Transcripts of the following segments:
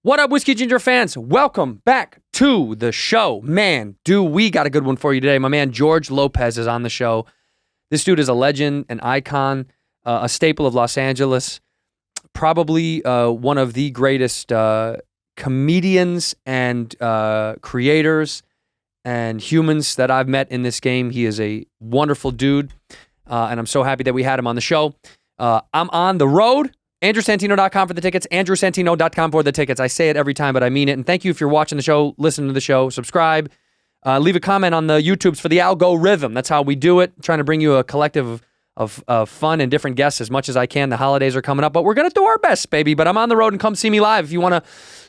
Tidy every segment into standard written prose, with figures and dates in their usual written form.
What up, Whiskey Ginger fans? Welcome back to the show. Man, do we got a good one for you today. My man George Lopez is on the show. This dude is a legend, an icon, a staple of Los Angeles, probably one of the greatest comedians and creators and humans that I've met in this game. He is a wonderful dude, and I'm so happy that we had him on the show. I'm on the road. AndrewSantino.com for the tickets, AndrewSantino.com for the tickets. I say it every time, but I mean it. And thank you if you're watching the show, listening to the show, subscribe, leave a comment on the YouTubes for the algorithm. That's how we do it. I'm trying to bring you a collective of fun and different guests as much as I can. The holidays are coming up, but we're going to do our best, baby. But I'm on the road, and come see me live. If you want to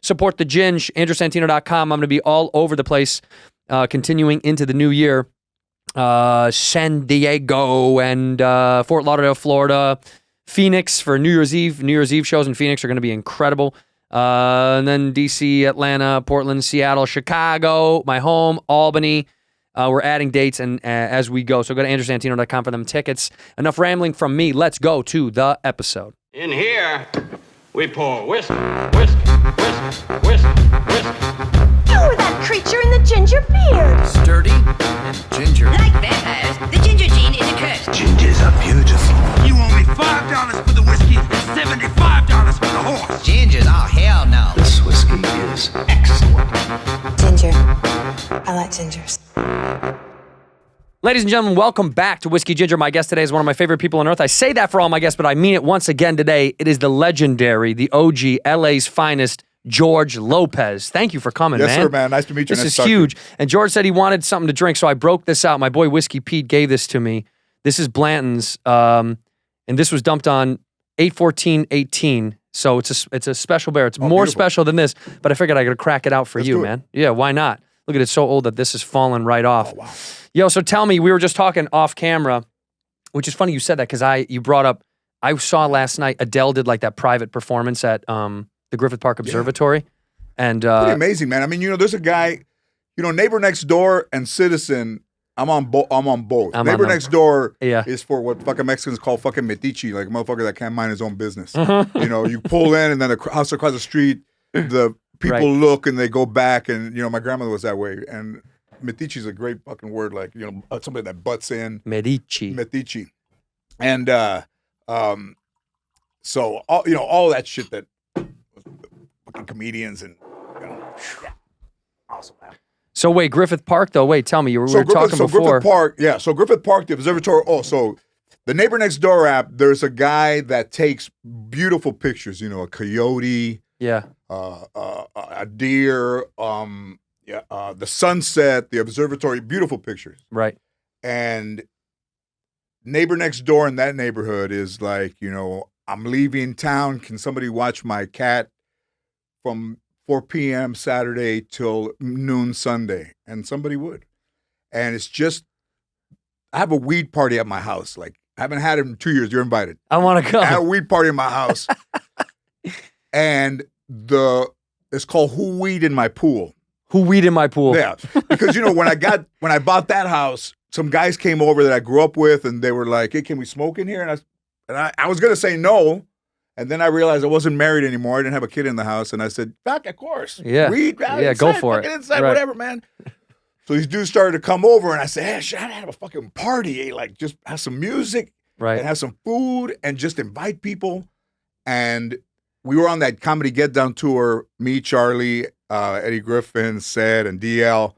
support the Ginge, AndrewSantino.com. I'm going to be all over the place continuing into the new year. San Diego and Fort Lauderdale, Florida, Phoenix for New Year's Eve. New Year's Eve shows in Phoenix are going to be incredible. And then DC, Atlanta, Portland, Seattle, Chicago, my home, Albany. We're adding dates and as we go. So go to AndrewSantino.com for them tickets. Enough rambling from me. Let's go to the episode. In here, we pour whisk, whisk, whisk, whisk, whisk. You're that creature in the ginger beard. Sturdy and ginger. Like vampires, the ginger gene is a curse. Gingers are beautiful. You owe me $5 for the whiskey and $75 for the horse. Gingers? Oh, hell no. This whiskey is excellent. Ginger. I like gingers. Ladies and gentlemen, welcome back to Whiskey Ginger. My guest today is one of my favorite people on earth. I say that for all my guests, but I mean it once again today. It is the legendary, the OG, LA's finest, George Lopez. Thank you for coming, man. Yes, sir, man. Nice to meet you. This is huge. And George said he wanted something to drink, so I broke this out. My boy Whiskey Pete gave this to me. This is Blanton's, and this was dumped on 8/14/18. So it's a special bear. It's more beautiful. special than this, but I figured I got to crack it out for you, do it. man. Yeah, why not? Look at it, it's so old that this is falling right off. Oh, wow. Yo, so tell me, we were just talking off camera, which is funny you said that because you brought up, I saw last night Adele did like that private performance at the Griffith Park Observatory. And Pretty amazing, man. I mean, there's a guy, Neighbor Next Door and Citizen. I'm on both. Neighbor Next Door is for what fucking Mexicans call fucking metiche, like a motherfucker that can't mind his own business. You pull in and then the house across the street, the people look and they go back, and my grandmother was that way. And metiche is a great fucking word, like somebody that butts in. Metiche. And so all that shit that fucking comedians and awesome, man. So wait, Griffith Park though. Wait, tell me, we were talking before. Griffith Park, yeah. So Griffith Park, the observatory. Oh, so the Neighbor Next Door app. There's a guy that takes beautiful pictures. A coyote, a deer, the sunset, the observatory, beautiful pictures. Right. And Neighbor Next Door in that neighborhood is like, I'm leaving town. Can somebody watch my cat from 4 p.m. Saturday till noon Sunday? And somebody would. And it's just, I have a weed party at my house. Like, I haven't had it in 2 years. You're invited. I want to go. I have a weed party in my house. And it's called Who Weed in My Pool. Who Weed in My Pool? Yeah. Because, when I bought that house, some guys came over that I grew up with, and they were like, hey, can we smoke in here? And I was going to say no. And then I realized I wasn't married anymore. I didn't have a kid in the house. And I said, fuck, of course. Yeah. Weed, yeah, go for it. Inside, right. Whatever, man. So these dudes started to come over, and I said, hey, should I have a fucking party? Like, just have some music and have some food and just invite people. And we were on that Comedy Get Down tour, me, Charlie, Eddie Griffin, Sed, and DL.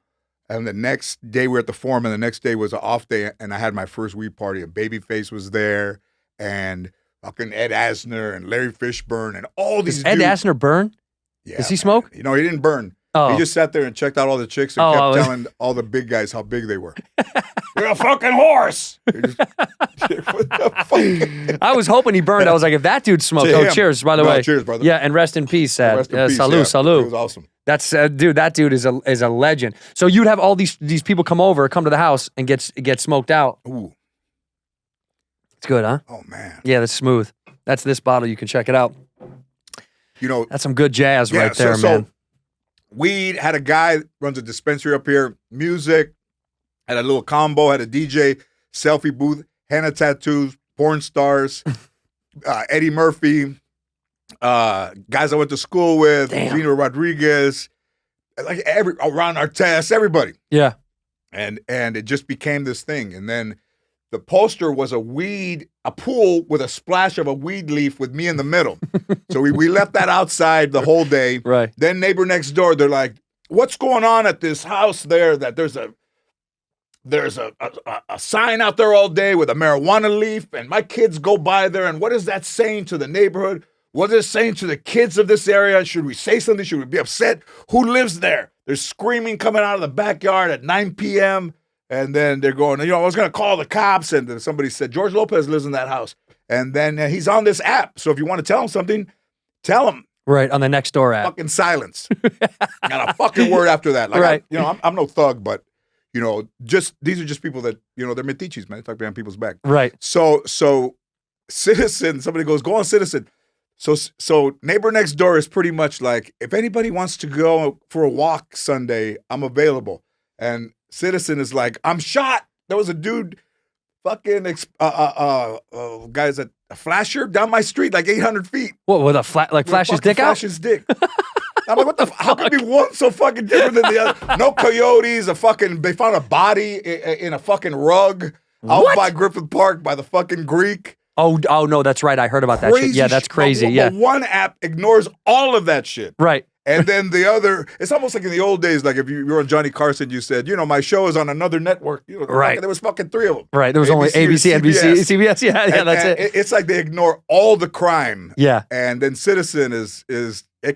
And the next day we were at the Forum, and the next day was an off day, and I had my first weed party. And Babyface was there, and fucking Ed Asner and Larry Fishburne and all these Does Ed dudes. Asner burn? Yeah, Does he smoke? He didn't burn. Oh. He just sat there and checked out all the chicks and kept telling all the big guys how big they were. You're a fucking horse. What the fuck? I was hoping he burned. I was like, if that dude smoked, cheers, by the way. Cheers, brother. Yeah, and rest in peace, Sad. Rest in peace, Salud. It was awesome. That's dude. That dude is a legend. So you'd have all these people come to the house and get smoked out. Ooh. It's good, huh? Oh man. Yeah, that's smooth. That's this bottle. You can check it out. That's some good jazz right there, man. Weed, had a guy runs a dispensary up here, music, had a little combo, had a DJ, selfie booth, henna tattoos, porn stars, Eddie Murphy, guys I went to school with, Damn. Gino Rodriguez, like around our tests, everybody. Yeah. And it just became this thing. And then the poster was a pool with a splash of a weed leaf with me in the middle. So we left that outside the whole day. Right. Then neighbor next door, they're like, what's going on at this house there that there's a sign out there all day with a marijuana leaf, and my kids go by there, and what is that saying to the neighborhood? What is it saying to the kids of this area? Should we say something? Should we be upset? Who lives there? There's screaming coming out of the backyard at 9 p.m., and then they're going, I was going to call the cops, and then somebody said, George Lopez lives in that house. And then he's on this app, so if you want to tell him something, tell him. Right, on the next door app. Fucking silence. Not a fucking word after that. Like, right. I'm no thug, but, these are just people that, they're metiches, man. They talk behind people's back. Right. So Citizen, somebody goes, go on Citizen. So neighbor next door is pretty much like, if anybody wants to go for a walk Sunday, I'm available. And Citizen is like, I'm shot. There was a dude fucking guys at a flasher down my street, like 800 feet. What, with a flash his dick out? Flash his dick. I'm like, what the how could be one so fucking different than the other? No coyotes, they found a body in a fucking rug out by Griffith Park by the fucking Greek. Oh no, that's right. I heard about that shit. Yeah, that's crazy. But one app ignores all of that shit. Right. And then the other, it's almost like in the old days, like if you were on Johnny Carson, you said, my show is on another network. Right. There was fucking 3 of them. Right. There was only ABC, NBC, CBS. Yeah, that's it. It's like they ignore all the crime. Yeah. And then Citizen is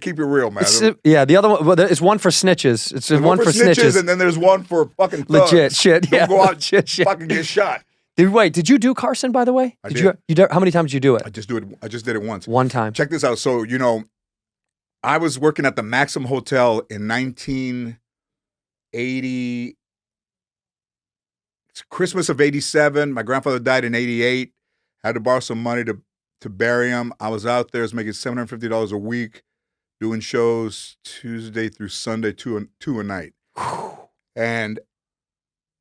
keep it real, man. The other one, it's one for snitches. It's one for snitches. And then there's one for fucking thugs. Legit shit. Don't go out shit. Fucking get shot. Did you do Carson, by the way? I did. How many times did you do it? I just did it once. One time. Check this out. So, I was working at the Maxim Hotel in 1980. It's Christmas of 87. My grandfather died in 88. Had to borrow some money to bury him. I was out there. I was making $750 a week, doing shows Tuesday through Sunday, two a night. And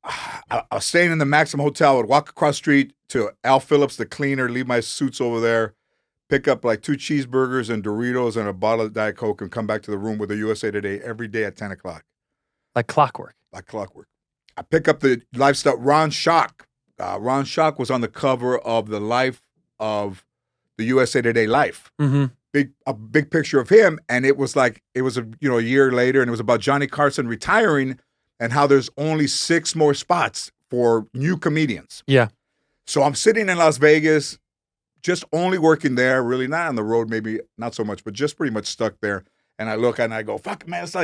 I was staying in the Maxim Hotel. I would walk across the street to Al Phillips, the cleaner, leave my suits over there, pick up like 2 cheeseburgers and Doritos and a bottle of Diet Coke, and come back to the room with the USA Today every day at 10 o'clock. Like clockwork. Like clockwork. I pick up the lifestyle. Ron Schock. Ron Schock was on the cover of the Life of the USA Today Life. Mm-hmm. A big picture of him, and it was a year later, and it was about Johnny Carson retiring and how there's only 6 more spots for new comedians. Yeah. So I'm sitting in Las Vegas, just only working there, really not on the road, maybe not so much, but just pretty much stuck there. And I look and I go, fuck, man, it's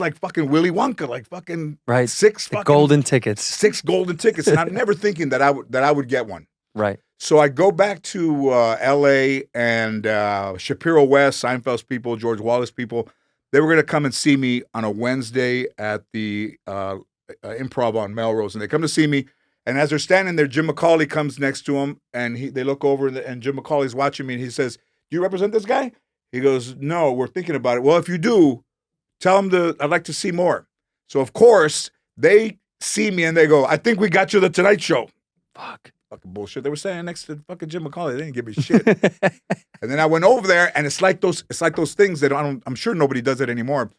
like fucking Willy Wonka, like fucking right. 6 fucking golden tickets. 6 golden tickets. And I'm never thinking that I would get one. Right. So I go back to LA, and Shapiro West, Seinfeld's people, George Wallace people, they were going to come and see me on a Wednesday at the Improv on Melrose. And they come to see me. And as they're standing there, Jim McCauley comes next to him, and they look over, and Jim McCauley's watching me, and he says, do you represent this guy? He goes, no, we're thinking about it. Well, if you do, tell him I'd like to see more. So, of course, they see me, and they go, I think we got you the Tonight Show. Fucking bullshit. They were standing next to fucking Jim McCauley. They didn't give me shit. And then I went over there, and it's like those things that I'm sure nobody does it anymore.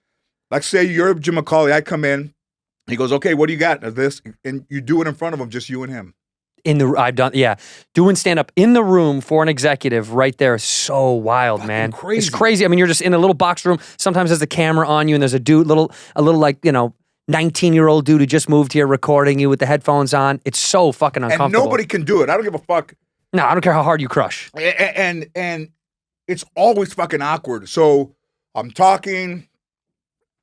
Like, say you're Jim McCauley, I come in, he goes, okay, what do you got of this? And you do it in front of him, just you and him. Doing stand-up in the room for an executive right there is so wild, fucking man. Crazy. It's crazy. I mean, you're just in a little box room. Sometimes there's a camera on you, and there's a little 19-year-old dude who just moved here recording you with the headphones on. It's so fucking uncomfortable. And nobody can do it. I don't give a fuck. No, I don't care how hard you crush. And it's always fucking awkward. So I'm talking,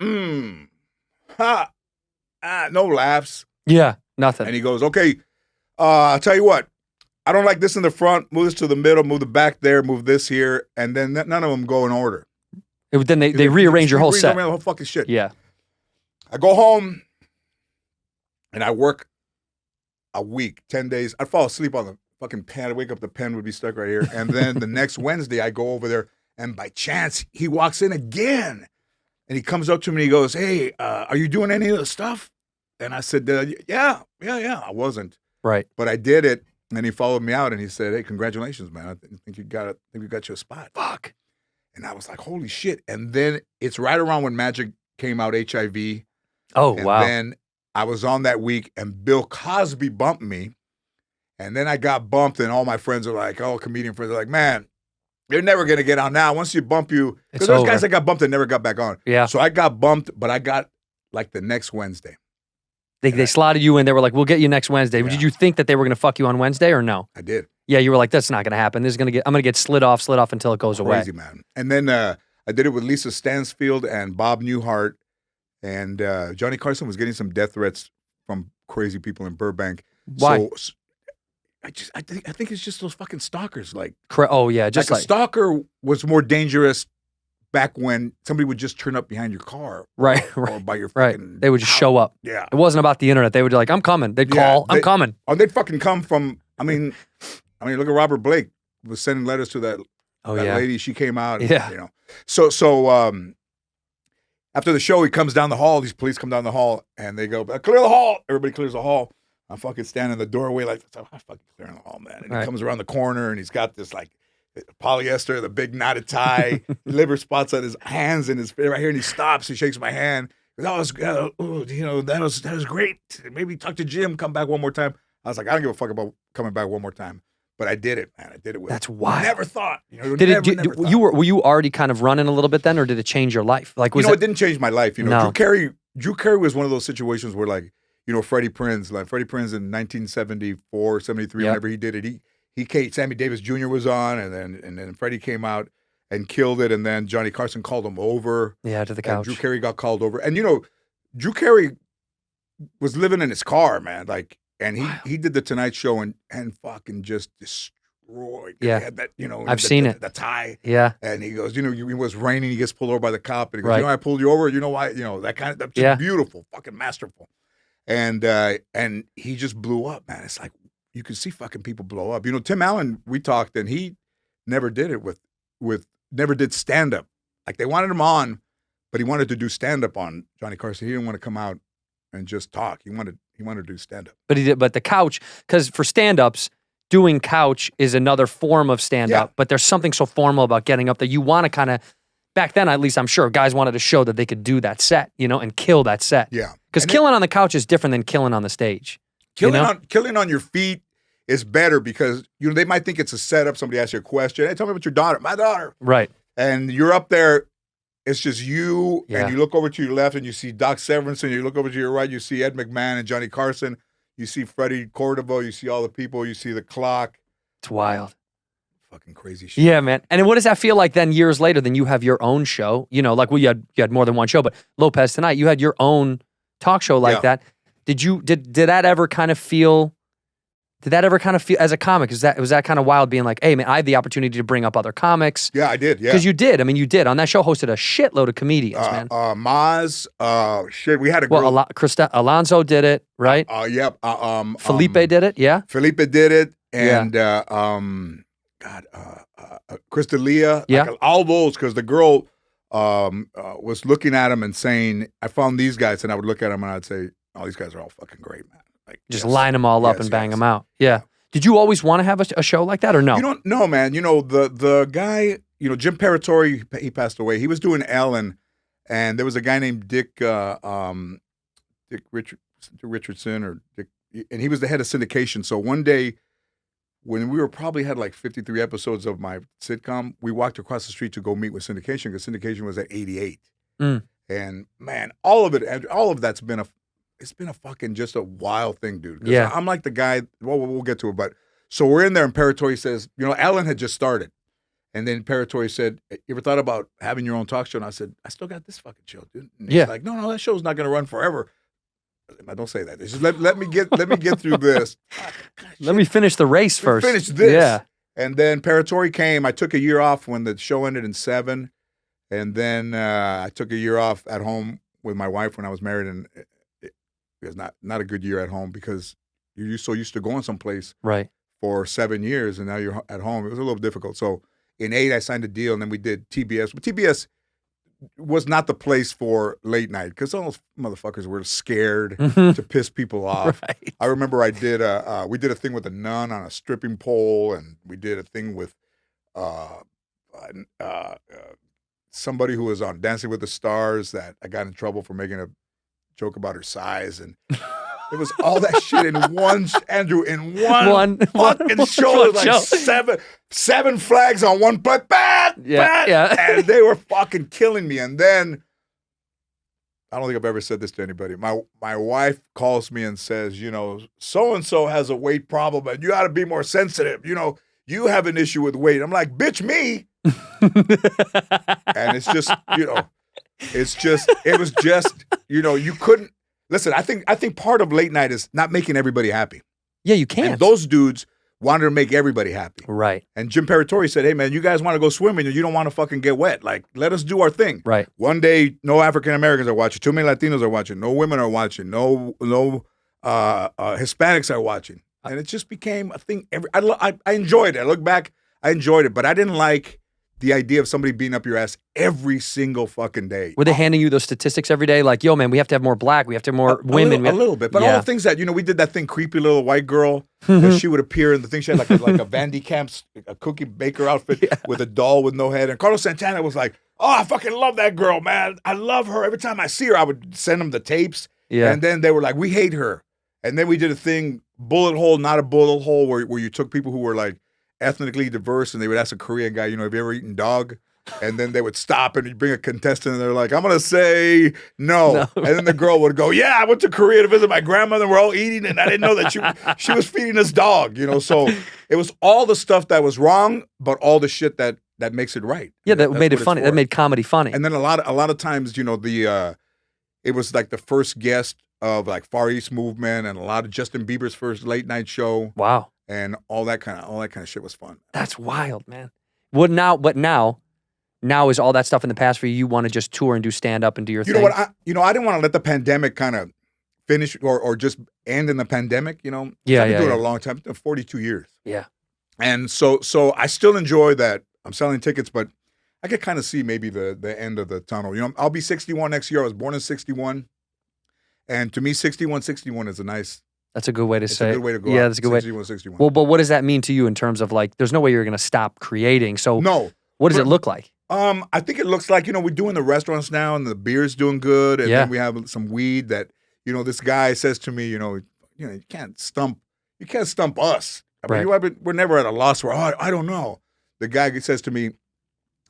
no laughs. Yeah, nothing. And he goes, okay, I'll tell you what. I don't like this in the front. Move this to the middle. Move the back there. Move this here. And then none of them go in order. Then they rearrange your whole set. The whole fucking shit. Yeah. I go home, and I work a week, 10 days. I'd fall asleep on the fucking pen. I'd wake up, the pen would be stuck right here. And then the next Wednesday, I go over there, and by chance, he walks in again. And he comes up to me, and he goes, hey, are you doing any of the stuff? And I said, yeah. I wasn't. Right. But I did it. And he followed me out, and he said, hey, congratulations, man. I think we got you a spot. Fuck. And I was like, holy shit. And then it's right around when Magic came out, HIV. Oh, and wow. then I was on that week, and Bill Cosby bumped me. And then I got bumped, and all my friends are like, comedian friends are like, man, you're never going to get on now. Once you bump you, because those guys that got bumped and never got back on. Yeah. So I got bumped, but I got like the next Wednesday. They slotted you in. They were like, we'll get you next Wednesday. Yeah. Did you think that they were going to fuck you on Wednesday or no? I did. Yeah, you were like, that's not going to happen. I'm going to get slid off until it goes away. Crazy, man. And then I did it with Lisa Stansfield and Bob Newhart. And Johnny Carson was getting some death threats from crazy people in Burbank. Why? So I think it's just those fucking stalkers. Like, Oh, yeah. Just a like stalker was more dangerous back when somebody would just turn up behind your car. Right. Or by your right. fucking They would just house. show up. Yeah. It wasn't about the internet. They would be like, I'm coming. They'd call, I'm coming. Or they'd fucking come from, I mean, look at Robert Blake was sending letters to that lady. She came out. And, Yeah. You know. So after the show, he comes down the hall. These police come down the hall, and they go, clear the hall. Everybody clears the hall. I'm fucking standing in the doorway like, I'm fucking clearing the hall, man. And he comes around the corner, and he's got this, like, polyester, the big knotted tie, liver spots on his hands and his right here, and he stops. He shakes my hand. He goes, that was great. Maybe talk to Jim. Come back one more time. I was like, I don't give a fuck about coming back one more time. But I did it, man. I did it with. That's wild. Never thought. Never thought. Were you already kind of running a little bit then, or did it change your life? Like, it didn't change my life. No. Drew Carey was one of those situations where, like, Freddie Prinze in 1974, 73, whenever he did it, he came, Sammy Davis Jr. was on, and then Freddie came out and killed it, and then Johnny Carson called him over. Yeah, to the couch. Drew Carey got called over, and Drew Carey was living in his car, man, like. And he did the Tonight Show and fucking just destroyed. Yeah. He had that, I've seen it. The tie. Yeah. And he goes, it was raining. He gets pulled over by the cop. And he goes, Right. I pulled you over. You know why? That kind of, that's just beautiful, fucking masterful. And he just blew up, man. It's like, you can see fucking people blow up. Tim Allen, we talked, and he never did it never did stand-up. Like, they wanted him on, but he wanted to do stand-up on Johnny Carson. He didn't want to come out and just talk. He wanted to do stand-up. But he did. But the couch, because for stand-ups, doing couch is another form of stand-up. Yeah. But there's something so formal about getting up that you want to kind of. Back then, at least I'm sure guys wanted to show that they could do that set, and kill that set. Yeah. Because killing on the couch is different than killing on the stage. Killing on your feet is better because they might think it's a setup. Somebody asks you a question. Hey, tell me about your daughter. My daughter. Right. And you're up there. It's just you, Yeah. and you look over to your left, and you see Doc Severinsen. You look over to your right, you see Ed McMahon and Johnny Carson. You see Freddie Cordova. You see all the people. You see the clock. It's wild. Fucking crazy shit. Yeah, man. And what does that feel like then years later? Then you have your own show. Like you had more than one show, but Lopez Tonight, you had your own talk show like that. Did that ever kind of feel? Did that ever kind of feel as a comic? Was that kind of wild being like, hey man, I have the opportunity to bring up other comics? Yeah, I did. Yeah, because you did. I mean, you did on that show. Hosted a shitload of comedians, man. Maz, we had a girl. Well, Alonzo did it, right? Yep. Felipe did it. Yeah. Felipe did it, and Chris D'Elia. Yeah. Like, all those, because the girl was looking at him and saying, I found these guys, and I would look at them and I'd say, oh, these guys are all fucking great, man. Like, just line them all up and bang them out. Yeah. Did you always want to have a show like that or no? You don't know, man. The guy, Jim Paratori, he passed away. He was doing Ellen, and there was a guy named Dick Richardson or Dick, and he was the head of syndication. So one day, when we probably had like 53 episodes of my sitcom, we walked across the street to go meet with syndication because syndication was at 88. And man, all of that's been it's been a fucking just a wild thing, dude. Yeah. I'm like the guy, well, we'll get to it, but so we're in there and Paratori says, Ellen had just started. And then Paratori said, you ever thought about having your own talk show? And I said, I still got this fucking show, dude. And he's like, no, that show's not going to run forever. I don't say that. It's just let me get through this. Let me finish the race first. Finish this. Yeah. And then Paratori came. I took a year off when the show ended in 7. And then I took a year off at home with my wife when I was married. And it was not a good year at home because you're so used to going someplace for 7 years. And now you're at home. It was a little difficult. So in 8, I signed a deal. And then we did TBS. But TBS was not the place for late night because all those motherfuckers were scared to piss people off. Right. I remember we did a thing with a nun on a stripping pole, and we did a thing with somebody who was on Dancing with the Stars that I got in trouble for making a joke about her size, and it was all that shit in one, Andrew, in one fucking show. It was like seven flags on one, but and they were fucking killing me. And then, I don't think I've ever said this to anybody. My wife calls me and says, you know, so-and-so has a weight problem, and you ought to be more sensitive. You know, you have an issue with weight. I'm like, bitch, me. And it's just, you know, it was just, you know, you couldn't, listen, I think part of late night is not making everybody happy. Yeah, you can't. And those dudes wanted to make everybody happy. Right. And Jim Paratori said, hey, man, you guys want to go swimming and you don't want to fucking get wet. Like, let us do our thing. Right. One day, no African-Americans are watching. Too many Latinos are watching. No women are watching. No Hispanics are watching. And it just became a thing. I enjoyed it. I look back, I enjoyed it. But I didn't like the idea of somebody beating up your ass every single fucking day. Were they handing you those statistics every day? Like, yo, man, we have to have more black. We have to have more women. A little bit. But all the things that, you know, we did that thing, creepy little white girl. And she would appear in the thing. She had like a Vandy Camp's, a cookie baker outfit with a doll with no head. And Carlos Santana was like, oh, I fucking love that girl, man. I love her. Every time I see her, I would send them the tapes. Yeah. And then they were like, we hate her. And then we did a thing, bullet hole, not a bullet hole, where you took people who were like ethnically diverse, and they would ask a Korean guy, you know, have you ever eaten dog? And then they would stop and you'd bring a contestant and they're like, I'm going to say no. And then the girl would go, yeah, I went to Korea to visit my grandmother and we're all eating and I didn't know that she was feeding us dog, you know? So it was all the stuff that was wrong, but all the shit that makes it right. Yeah, that made it funny. That made comedy funny. And then a lot of times, you know, it was like the first guest of like Far East Movement and a lot of Justin Bieber's first late night show. Wow. And all that kind of shit was fun. That's wild, man. But now is all that stuff in the past for you? You want to just tour and do stand up and do your thing? You know what? I didn't want to let the pandemic kind of finish or just end in the pandemic. You know, yeah, I've been doing it a long time, 42 years. Yeah. And so I still enjoy that. I'm selling tickets, but I could kind of see maybe the end of the tunnel. You know, I'll be 61 next year. I was born in 61, and to me, 61 is a nice. That's a good way to say it. It's a good way to go. Yeah, that's a good way. 61. Well, but what does that mean to you in terms of like, there's no way you're going to stop creating. So no. What does it look like? I think it looks like, you know, we're doing the restaurants now and the beer's doing good. And then we have some weed that, you know, this guy says to me, you can't stump us. I mean, we're never at a loss where, I don't know. The guy says to me,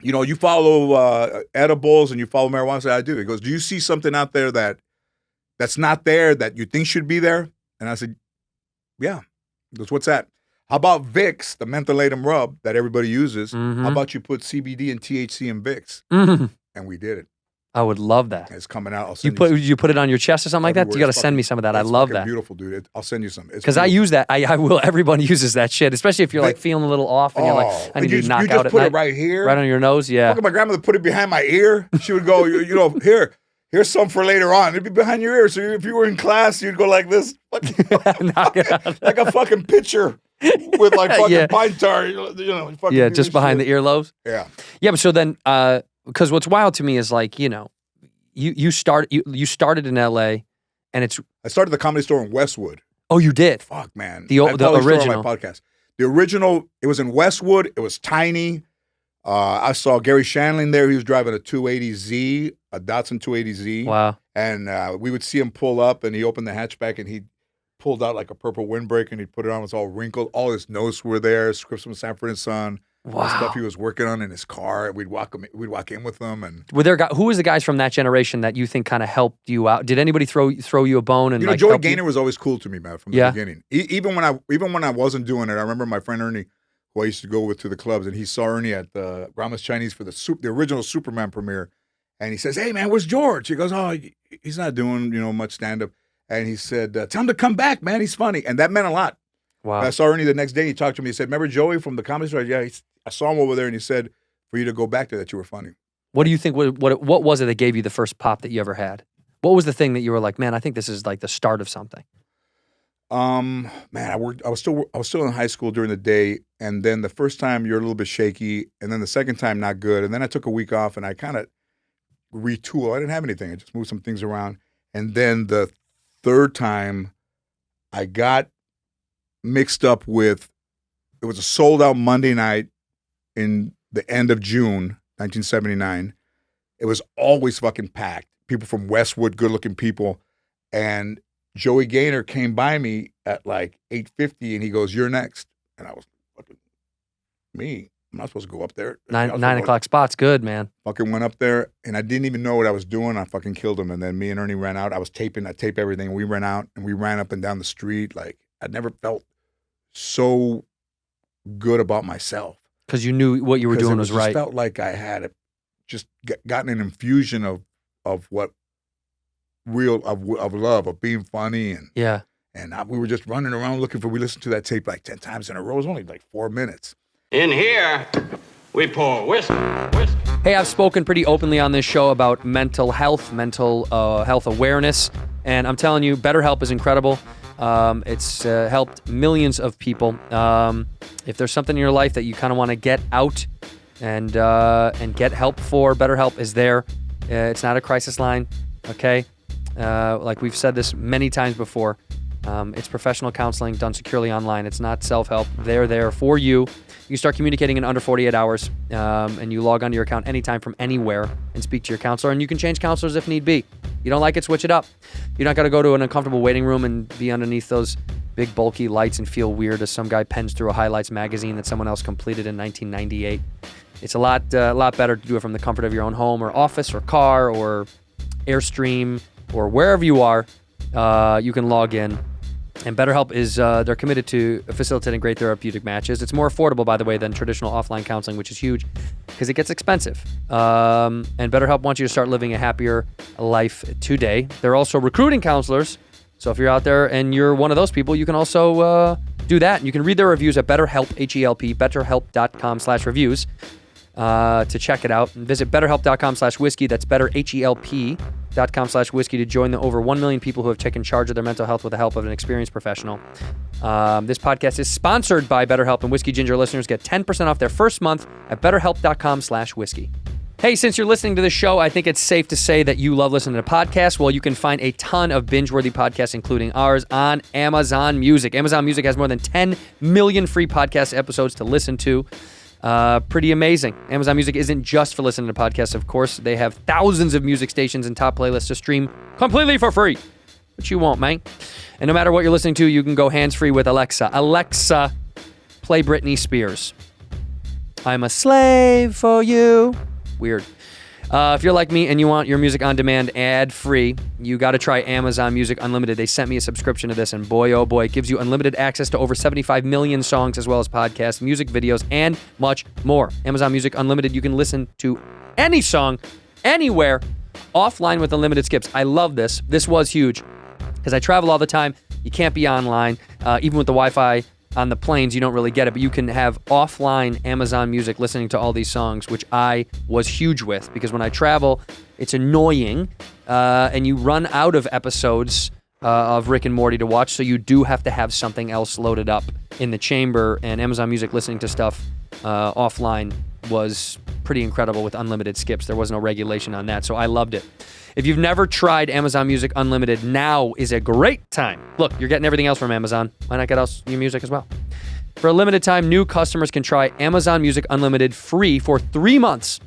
you know, you follow edibles and you follow marijuana. I say, I do. He goes, do you see something out there that's not there that you think should be there? And I said, yeah. He goes, what's that? How about Vicks, the mentholatum rub that everybody uses? Mm-hmm. How about you put CBD and THC in Vicks? Mm-hmm. And we did it. I would love that. It's coming out. You put it on your chest or something like that? You got to send me some of that. I love that. Beautiful, dude. I'll send you some. Because I use that. I will. Everyone uses that shit, especially if you're like feeling a little off and you're like, I need to knock out at night. You just put it right here. Right on your nose, yeah. Look at my grandmother put it behind my ear. She would go, here's some for later on. It'd be behind your ear. So if you were in class, you'd go like this. Like a fucking pitcher with like fucking pine tar. Just behind the earlobes. Yeah. Yeah, but so then, because what's wild to me is like, you know, you started in L.A. and I started the Comedy Store in Westwood. Oh, you did? Fuck, man. The original. On my podcast. The original, it was in Westwood. It was tiny. I saw Gary Shandling there. He was driving a 280Z, a Datsun 280Z. Wow. And we would see him pull up, and he opened the hatchback, and he pulled out like a purple windbreaker, and he put it on. It was all wrinkled. All his notes were there, scripts from Sanford and Son. Wow. Stuff he was working on in his car. We'd walk in with them. And who was the guys from that generation that you think kind of helped you out? Did anybody throw you a bone? And Joey Gaynor was always cool to me, man, from the beginning. Even when I wasn't doing it, I remember my friend Ernie, who I used to go with to the clubs, and he saw Ernie at the Grandma's Chinese for the original Superman premiere, and he says, "Hey, man, where's George?" He goes, "Oh, he's not doing much stand up," and he said, "Tell him to come back, man. He's funny," and that meant a lot. Wow. I saw Ernie the next day. He talked to me. He said, "Remember Joey from the Comedy Store?" Yeah, I saw him over there, and he said, "For you to go back there, that you were funny." What do you think? What was it that gave you the first pop that you ever had? What was the thing that you were like, man, I think this is like the start of something? Man, I was still in high school during the day, and then the first time you're a little bit shaky, and then the second time not good, and then I took a week off, and I kind of retooled. I didn't have anything. I just moved some things around, and then the third time, I got mixed up with. It was a sold out Monday night in the end of June, 1979, it was always fucking packed. People from Westwood, good-looking people. And Joey Gaynor came by me at like 8:50, and he goes, "You're next." And I was fucking, me? I'm not supposed to go up there. 9 o'clock spot's good, man. Fucking went up there, and I didn't even know what I was doing. I fucking killed him. And then me and Ernie ran out. I taped everything. We ran out, and we ran up and down the street. Like, I never felt so good about myself. Because you knew what you were doing was right. It felt like I had just gotten an infusion of what of love, of being funny. And yeah. And we were just running around we listened to that tape like 10 times in a row. It was only like 4 minutes. In here, we pour whiskey. Hey, I've spoken pretty openly on this show about mental health awareness, and I'm telling you, BetterHelp is incredible. It's helped millions of people. If there's something in your life that you kind of want to get out and get help for, BetterHelp is there. It's not a crisis line, okay? Like we've said this many times before. It's professional counseling done securely online. It's not self-help. They're there for you. You can start communicating in under 48 hours, and you log onto your account anytime from anywhere and speak to your counselor, and you can change counselors if need be. You don't like it, switch it up. You're not going to go to an uncomfortable waiting room and be underneath those big bulky lights and feel weird as some guy pens through a highlights magazine that someone else completed in 1998. It's a lot better to do it from the comfort of your own home or office or car or Airstream or wherever you are. You can log in. And BetterHelp is, they're committed to facilitating great therapeutic matches. It's more affordable, by the way, than traditional offline counseling, which is huge because it gets expensive. And BetterHelp wants you to start living a happier life today. They're also recruiting counselors. So if you're out there and you're one of those people, you can also do that. And you can read their reviews at BetterHelp, H-E-L-P, betterhelp.com/reviews to check it out. And visit betterhelp.com/whiskey. That's better, HELP.com/whiskey to join the over 1 million people who have taken charge of their mental health with the help of an experienced professional. This podcast is sponsored by BetterHelp, and Whiskey Ginger listeners get 10% off their first month at betterhelp.com/whiskey. Hey, since you're listening to this show, I think it's safe to say that you love listening to podcasts. Well, you can find a ton of binge-worthy podcasts, including ours, on Amazon Music. Amazon Music has more than 10 million free podcast episodes to listen to. Pretty amazing. Amazon Music isn't just for listening to podcasts, of course. They have thousands of music stations and top playlists to stream completely for free. But you won't, man. And no matter what you're listening to, you can go hands-free with Alexa. Alexa, play Britney Spears. I'm a slave for you. Weird. If you're like me and you want your music on demand ad-free, you got to try Amazon Music Unlimited. They sent me a subscription to this, and boy, oh boy, it gives you unlimited access to over 75 million songs, as well as podcasts, music videos, and much more. Amazon Music Unlimited, you can listen to any song, anywhere, offline with unlimited skips. I love this. This was huge, because I travel all the time. You can't be online. Even with the Wi-Fi on the planes, you don't really get it, but you can have offline Amazon Music listening to all these songs, which I was huge with, because when I travel, it's annoying, and you run out of episodes of Rick and Morty to watch, so you do have to have something else loaded up in the chamber, and Amazon Music listening to stuff offline was pretty incredible with unlimited skips. There was no regulation on that, so I loved it. If you've never tried Amazon Music Unlimited, now is a great time. Look, you're getting everything else from Amazon. Why not get your music as well? For a limited time, new customers can try Amazon Music Unlimited free for 3 months.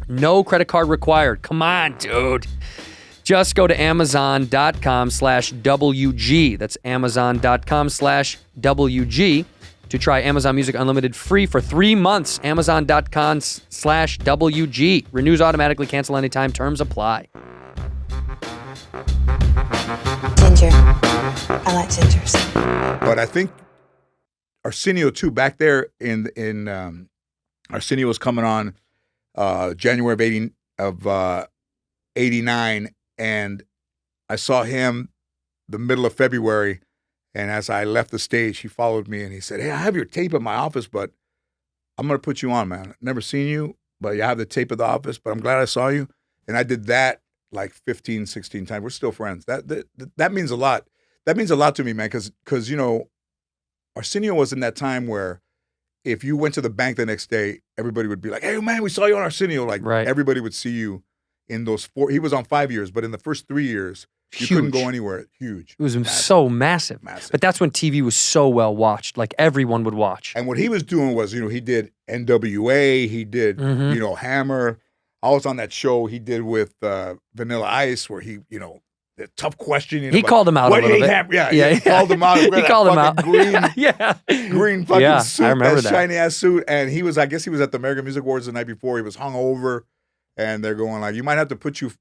No credit card required. Come on, dude. Just go to amazon.com/WG. That's amazon.com/WG to try Amazon Music Unlimited free for 3 months. Amazon.com/WG. Renews automatically, cancel anytime. Terms apply. Ginger. I like gingers. But I think Arsenio too, back there in Arsenio was coming on January of 89, and I saw him the middle of February, and as I left the stage, he followed me and he said, "Hey, I have your tape in my office, but I'm going to put you on, man. Never seen you, but you have the tape of the office, but I'm glad I saw you." And I did that like 15, 16 times. We're still friends. That means a lot. That means a lot to me, man, because you know, Arsenio was in that time where if you went to the bank the next day, everybody would be like, "Hey, man, we saw you on Arsenio." Like, right. Everybody would see you in those 4. He was on 5 years, but in the first 3 years, you couldn't go anywhere. Huge. It was so massive. But that's when TV was so well watched. Like, everyone would watch. And what he was doing was, you know, he did NWA, he did, you know, Hammer. I was on that show he did with Vanilla Ice where he, the tough question. He called him out a little bit. He called him out. He called him out. Green, green fucking suit, I remember that shiny ass suit. And I guess he was at the American Music Awards the night before. He was hungover, and they're going like, "You might have to put you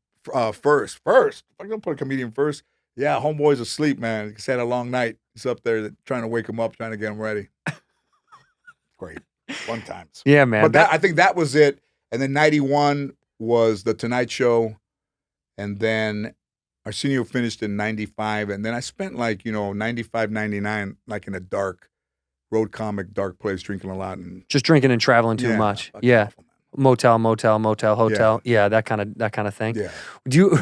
first. First, I'm gonna put a comedian first." Yeah, homeboy's asleep, man. He's had a long night. He's up there trying to wake him up, trying to get him ready. Great, fun times. Yeah, man. But I think that was it. And then 91 was The Tonight Show. And then Arsenio finished in 95. And then I spent 95, 99, like in a dark road comic, dark place, drinking a lot. And just drinking and traveling too much. Yeah. Awful, motel, hotel. Yeah, that kind of thing. Yeah.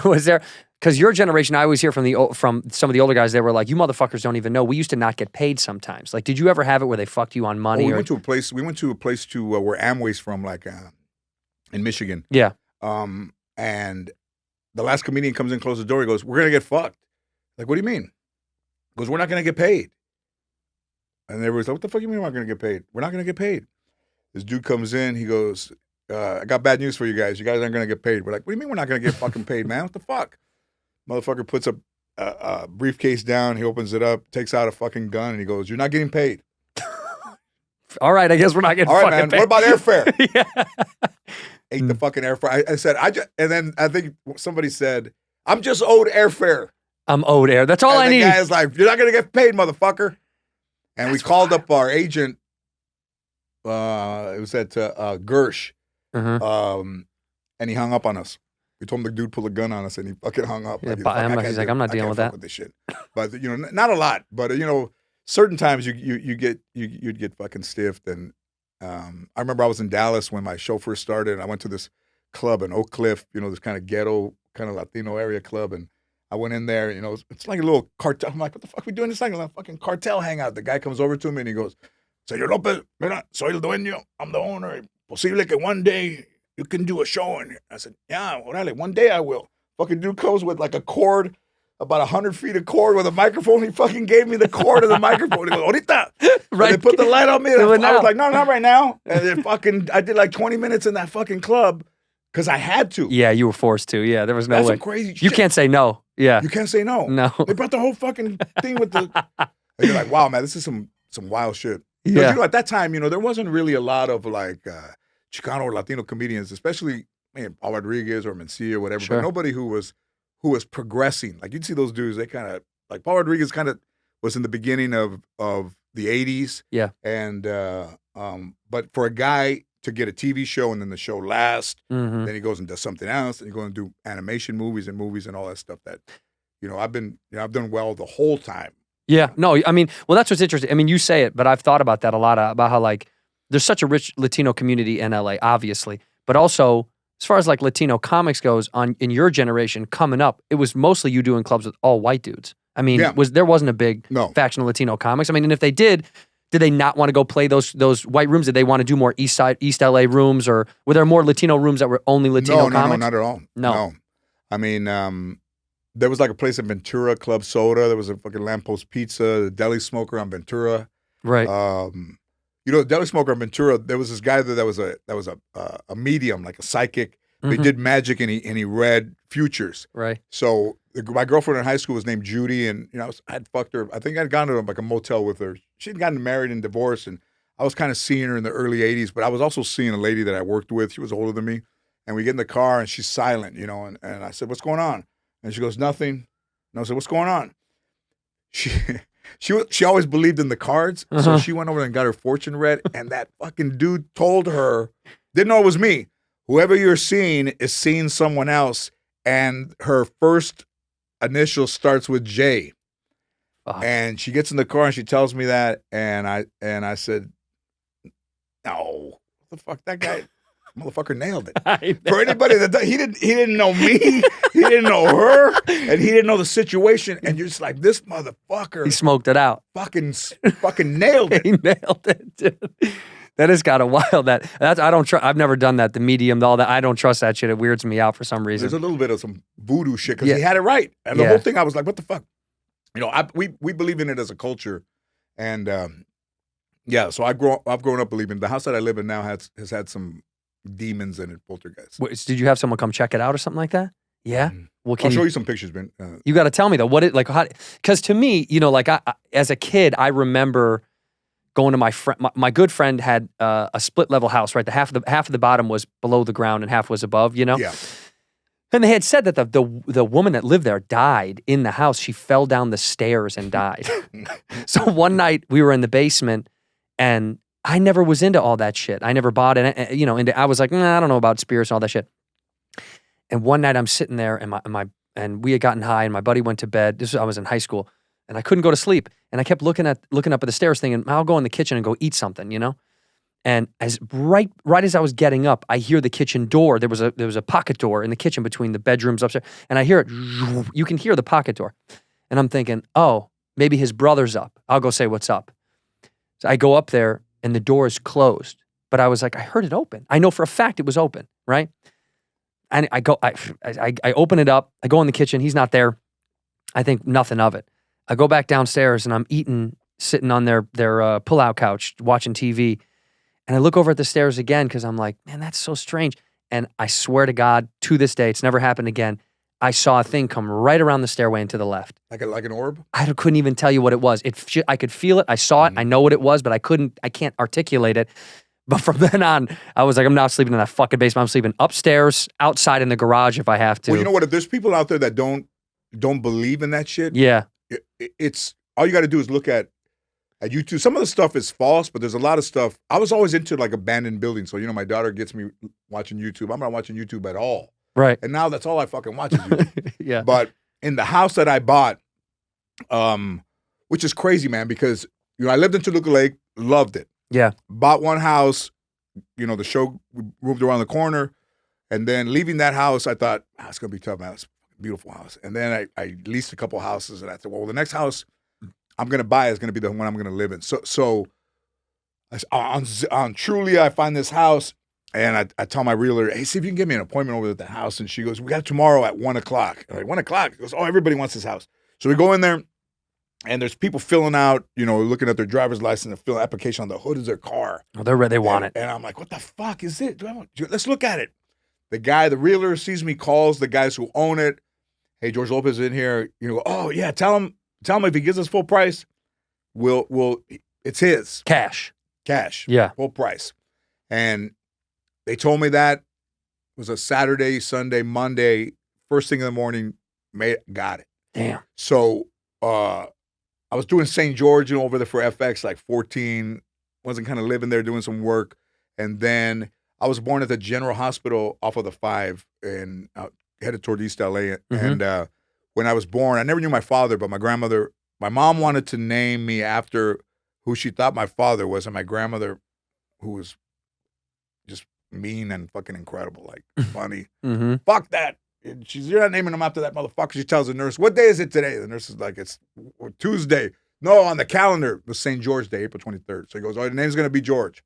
Was there, because your generation, I always hear from some of the older guys, they were like, you motherfuckers don't even know. We used to not get paid sometimes. Like, did you ever have it where they fucked you on money? We went to a place where Amway's from, in Michigan. Yeah. And the last comedian comes in, closes the door. He goes, "We're going to get fucked." Like, what do you mean? He goes, "We're not going to get paid." And everybody's like, "What the fuck you mean we're not going to get paid? We're not going to get paid." This dude comes in. He goes, "I got bad news for you guys. You guys aren't going to get paid." We're like, "What do you mean we're not going to get fucking paid, man? What the fuck?" Motherfucker puts a briefcase down. He opens it up, takes out a fucking gun, and he goes, "You're not getting paid." All right, I guess we're not getting All right, fucking man. paid. What about airfare? Yeah. Ate the fucking airfare. I said, and then I think somebody said, "I'm just owed airfare." I'm owed air. That's all and I the need. The guy is like, "You're not going to get paid, motherfucker." And we called up our agent. It was at Gersh. And he hung up on us. We told him the dude pulled a gun on us, and he fucking hung up. Yeah, he's like, "I'm not dealing with that." With this shit. But not a lot. But certain times you'd get fucking stiffed. And I remember I was in Dallas when my show first started, and I went to this club in Oak Cliff, this kind of ghetto, kind of Latino area club, and I went in there, it's like a little cartel. I'm like, "What the fuck are we doing? It's like a fucking cartel hangout." The guy comes over to me and he goes, "Señor Lopez, mira, soy el dueño. I'm the owner. Posible que one day you can do a show in here." I said, "Yeah, orale, one day I will." Fucking dude comes with like a cord, about 100 feet of cord with a microphone. He fucking gave me the cord of the microphone. He goes, "Ahorita." Right. And they put the light on me. And I was like, "No, not right now." And then I did like 20 minutes in that fucking club because I had to. Yeah, you were forced to. Yeah, there was no way. That's some crazy shit. You can't say no. Yeah. You can't say no. No. They brought the whole fucking thing with the. And you're like, "Wow, man, this is some wild shit." Yeah. At that time, there wasn't really a lot of Chicano or Latino comedians, especially Paul Rodriguez or Mencia or whatever, Sure. but nobody who was progressing. Like you'd see those dudes, they kind of like Paul Rodriguez kind of was in the beginning of the 80s. Yeah. And but for a guy to get a TV show and then the show lasts, then he goes and does something else, and he goes and do animation movies and all that stuff that I've done well the whole time. Yeah, no, I mean, well, that's what's interesting. I mean, you say it, but I've thought about that a lot, about how there's such a rich Latino community in LA, obviously, but also as far as Latino comics goes, in your generation coming up, it was mostly you doing clubs with all white dudes. I mean, there wasn't a big faction of Latino comics. I mean, and if they did they not want to go play those white rooms? Did they want to do more East LA rooms, or were there more Latino rooms that were only Latino comics? No, not at all. No. I mean, there was a place in Ventura, Club Soda. There was a fucking Lamppost Pizza, the Deli Smoker on Ventura. Right. The Deli Smoker on Ventura. There was this guy that was a medium, like a psychic. He did magic and he read futures. Right. So my girlfriend in high school was named Judy, and I had fucked her. I think I'd gone to a motel with her. She'd gotten married and divorced, and I was kind of seeing her in the early 80s. But I was also seeing a lady that I worked with. She was older than me, and we get in the car and she's silent, and I said, "What's going on?" And she goes, "Nothing." And I said, "What's going on?" She always believed in the cards, so she went over and got her fortune read, and that fucking dude told her, didn't know it was me, "Whoever you're seeing is seeing someone else, and her first initial starts with J." And she gets in the car and she tells me that, and I said, "No, what the fuck, that guy." Motherfucker nailed it. For anybody that he didn't know me, he didn't know her, and he didn't know the situation. And you're just like, this motherfucker. He smoked it out. Fucking nailed it. He nailed it, dude. That is kind of wild. I've never done that. The medium, all that. I don't trust that shit. It weirds me out for some reason. There's a little bit of some voodoo shit because he had it right, and the whole thing. I was like, what the fuck? We believe in it as a culture, and so I've grown up believing. The house that I live in now has had some demons in it, poltergeist. Did you have someone come check it out or something like that? Yeah. Well, I'll show you some pictures, man. You got to tell me though. Because to me, like I, as a kid, I remember going to my friend. My good friend had a split level house. Right, half of the bottom was below the ground and half was above. Yeah. And they had said that the woman that lived there died in the house. She fell down the stairs and died. So one night we were in the basement, and I never was into all that shit. I never bought it. I was like, I don't know about spirits and all that shit. And one night I'm sitting there, and we had gotten high, and my buddy went to bed. I was in high school, and I couldn't go to sleep. And I kept looking up at the stairs, thinking, I'll go in the kitchen and go eat something, And as right as I was getting up, I hear the kitchen door. There was a pocket door in the kitchen between the bedrooms upstairs, and I hear it. You can hear the pocket door, and I'm thinking, oh, maybe his brother's up. I'll go say what's up. So I go up there, and the door is closed. But I was like, I heard it open. I know for a fact it was open, right? And I open it up. I go in the kitchen. He's not there. I think nothing of it. I go back downstairs, and I'm sitting on their pull-out couch, watching TV. And I look over at the stairs again because I'm like, man, that's so strange. And I swear to God, to this day, it's never happened again. I saw a thing come right around the stairway and to the left. Like an orb? I couldn't even tell you what it was. I could feel it. I saw it. I know what it was, but I can't articulate it. But from then on, I was like, I'm not sleeping in that fucking basement. I'm sleeping upstairs, outside in the garage if I have to. Well, you know what? If there's people out there that don't believe in that shit, yeah, it's all you got to do is look at YouTube. Some of the stuff is false, but there's a lot of stuff. I was always into like abandoned buildings. So, my daughter gets me watching YouTube. I'm not watching YouTube at all. Right. And now that's all I fucking watch is YouTube. Yeah. But in the house that I bought, which is crazy, man, because, I lived in Toluca Lake, loved it. Yeah. Bought one house, the show moved around the corner. And then leaving that house, I thought, it's going to be tough, man. It's a beautiful house. And then I leased a couple houses, and I said, well, the next house I'm going to buy is going to be the one I'm going to live in. So on Trulia, I find this house, and I tell my realtor, hey, see if you can get me an appointment over at the house. And she goes, we got it tomorrow at 1 o'clock. I'm like, 1 o'clock? She goes, oh, everybody wants this house. So we go in there, and there's people filling out, looking at their driver's license and filling application on the hood of their car. Oh, they're ready. They want it. And I'm like, what the fuck is it? Let's look at it. The realtor sees me, calls the guys who own it. Hey, George Lopez is in here. Oh, yeah, tell him if he gives us full price, it's his. Cash. Yeah. Full price. And they told me that it was a Saturday, Sunday, Monday, first thing in the morning, got it. Damn. So I was doing St. George, over there for FX, like 14, wasn't kind of living there doing some work. And then I was born at the General Hospital off of the 5 and headed toward East LA. Mm-hmm. And when I was born, I never knew my father, but my mom wanted to name me after who she thought my father was, and my grandmother, who was just mean and fucking incredible, like funny. Mm-hmm. Fuck that. You're not naming him after that motherfucker. She tells the nurse, what day is it today? The nurse is like, it's Tuesday. No, on the calendar, it was St. George Day, April 23rd. So he goes, oh, the name's going to be George.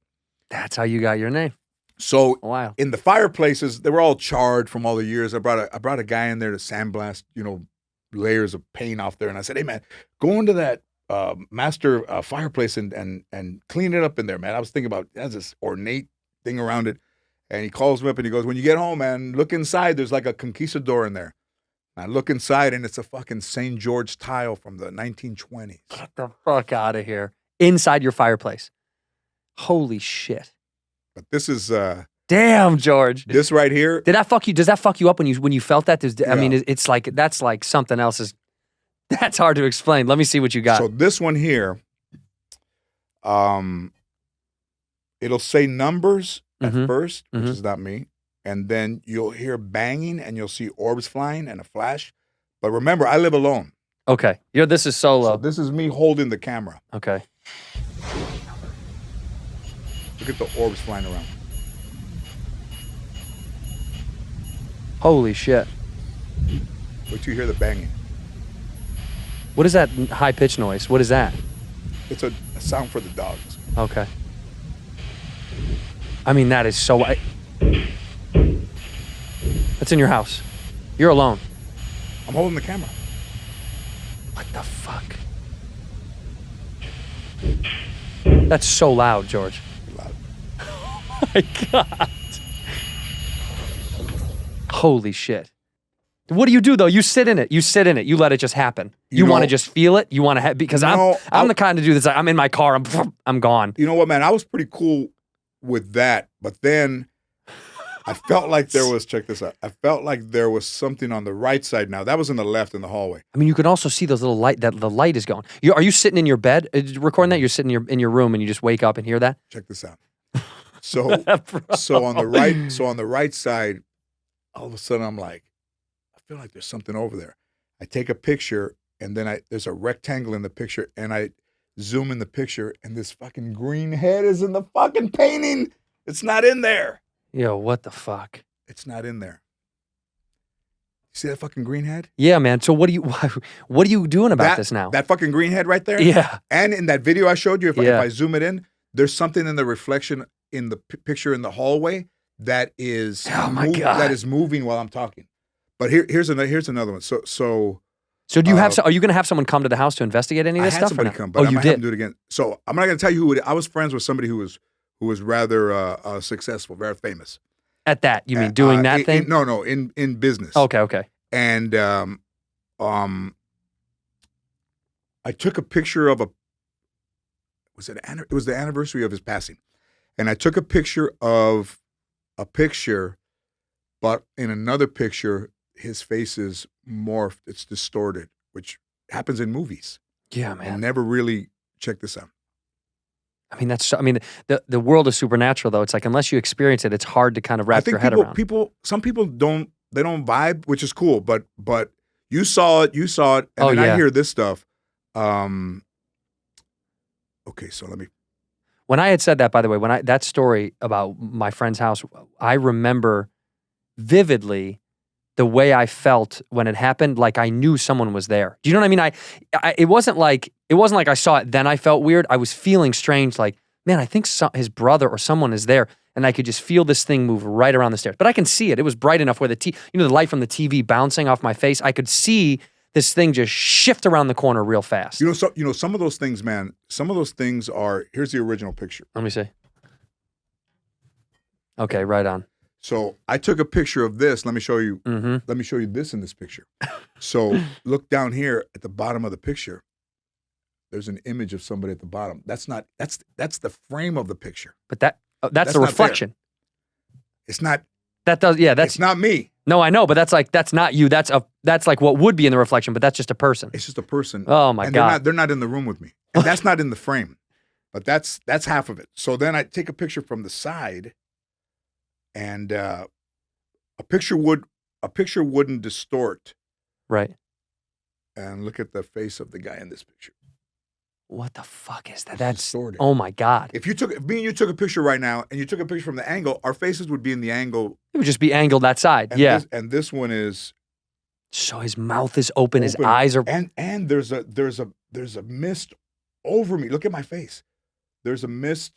That's how you got your name. So wow. In the fireplaces, they were all charred from all the years. I brought a guy in there to sandblast, layers of paint off there. And I said, hey, man, go into that master fireplace and clean it up in there, man. I was thinking about, it has this ornate thing around it. And he calls me up and he goes, when you get home, man, look inside. There's like a conquistador in there. And I look inside and it's a fucking St. George tile from the 1920s. Get the fuck out of here. Inside your fireplace. Holy shit. But this is damn, George. This right here. Did that fuck you? Does that fuck you up when you felt that? I mean, it's like that's like something else. That's hard to explain. Let me see what you got. So this one here, it'll say numbers at first, which is not me, and then you'll hear banging and you'll see orbs flying and a flash. But remember, I live alone. Okay, this is solo. So this is me holding the camera. Okay. Look at the orbs flying around. Holy shit. Wait till you hear the banging. What is that high-pitched noise? What is that? It's a sound for the dogs. Okay. I mean, that is so... That's in your house. You're alone. I'm holding the camera. What the fuck? That's so loud, George. Loud. Oh my God. Holy shit. What do you do though? You sit in it. You sit in it. You let it just happen. You know- want to just feel it. You want to because I'm the kind to do this. I'm in my car. I'm gone. You know what, man? I was pretty cool with that, but then I felt like there was, check this out. I felt like there was something on the right side now. That was in the left in the hallway. I mean, you can also see those little light that the light is going. Are you sitting in your bed recording that? You're sitting in your room and you just wake up and hear that? Check this out. So on the right side, all of a sudden I'm like, I feel like there's something over there. I take a picture and then there's a rectangle in the picture and I zoom in the picture and this fucking green head is in the fucking painting. It's not in there. Yo, what the fuck? It's not in there. You see that fucking green head? Yeah, man. So what are you doing about this now? That fucking green head right there? Yeah. And in that video I showed you, if I zoom it in, there's something in the reflection in the picture in the hallway that is God. that is moving while I'm talking. But here's another one. So do you have? Are you going to have someone come to the house to investigate any of this I had stuff? somebody come, but I might have them do it again. So I'm not going to tell you who it is. I was friends with somebody who was rather successful, very famous. At that, you mean doing that thing? No, in business. Okay. And I took a picture of it was the anniversary of his passing. And I took a picture of a picture, but in another picture, his face is morphed. It's distorted, which happens in movies. Yeah, man. And never really, check this out. I mean, the world is supernatural, though. It's like, unless you experience it, it's hard to kind of wrap your head around. Some people don't vibe, which is cool, but you saw it, and then I hear this stuff. Okay, so let me. When I had said that, by the way, that story about my friend's house, I remember vividly the way I felt when it happened, like I knew someone was there. Do you know what I mean? It wasn't like I saw it, then I felt weird. I was feeling strange, like, man, I think his brother or someone is there, and I could just feel this thing move right around the stairs. But I can see it. It was bright enough where the light from the TV bouncing off my face, I could see this thing just shift around the corner real fast. Some of those things, man. Some of those things are. Here's the original picture. Let me see. Okay, right on. So I took a picture of this. Let me show you. Mm-hmm. Let me show you this in this picture. So look down here at the bottom of the picture. There's an image of somebody at the bottom. That's the frame of the picture. But that's the reflection. It's not. That does. Yeah, that's It's not me. No, I know, but that's not you. That's like what would be in the reflection, but that's just a person. It's just a person. Oh my God. They're not in the room with me. And that's not in the frame. But that's half of it. So then I take a picture from the side, and a picture wouldn't distort. Right. And look at the face of the guy in this picture. What the fuck is that? It's That's distorted. Oh my God. If me and you took a picture right now, and you took a picture from the angle, our faces would be in the angle. It would just be angled that side. And this one is. So his mouth is open, his eyes are. And there's a mist over me. Look at my face. There's a mist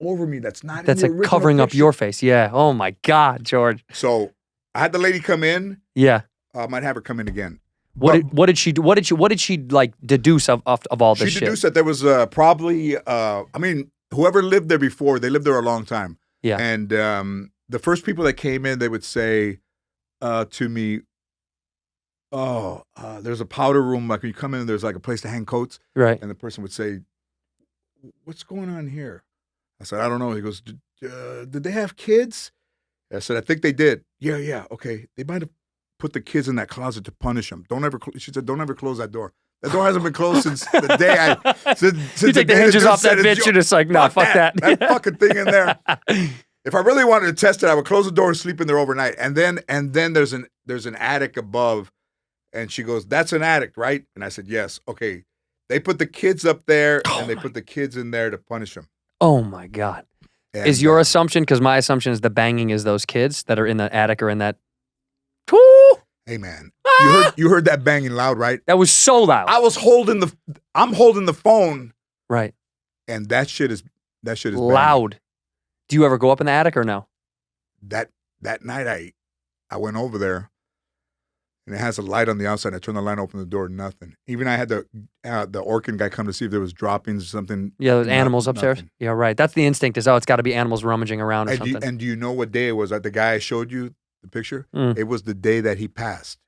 over me that's not. That's in the like original covering up picture. your face. Yeah. Oh my God, George. So I had the lady come in. Yeah. I might have her come in again. What did she do? What did she like deduce of all this shit? She deduced that there was probably. Whoever lived there before, they lived there a long time. Yeah. And the first people that came in, they would say to me, there's a powder room. Like when you come in, there's like a place to hang coats. Right. And the person would say, what's going on here? I said, I don't know. He goes, did they have kids? I said, I think they did. Yeah. Okay. They might have put the kids in that closet to punish them. She said, don't ever close that door. That door hasn't been closed since the day since you take the hinges off that bitch and it's like, no, fuck that. That fucking thing in there. If I really wanted to test it, I would close the door and sleep in there overnight. And then there's an attic above. And she goes, that's an attic, right? And I said, yes. Okay. They put the kids up there and they put the kids in there to punish them. Oh my God. And, is your assumption, because my assumption is the banging is those kids that are in the attic or in that. Woo! Hey man, you heard that banging loud, right? That was so loud. I'm holding the phone. Right. And that shit is loud. banging. Do you ever go up in the attic or no? That night I went over there. And it has a light on the outside. I turned the light, opened the door, nothing. Even I had the Orkin guy come to see if there was droppings or something. Yeah, there's animals upstairs. Nothing. Yeah, right. That's the instinct is, it's got to be animals rummaging around or something. And do you know what day it was? The guy I showed you, the picture. It was the day that he passed.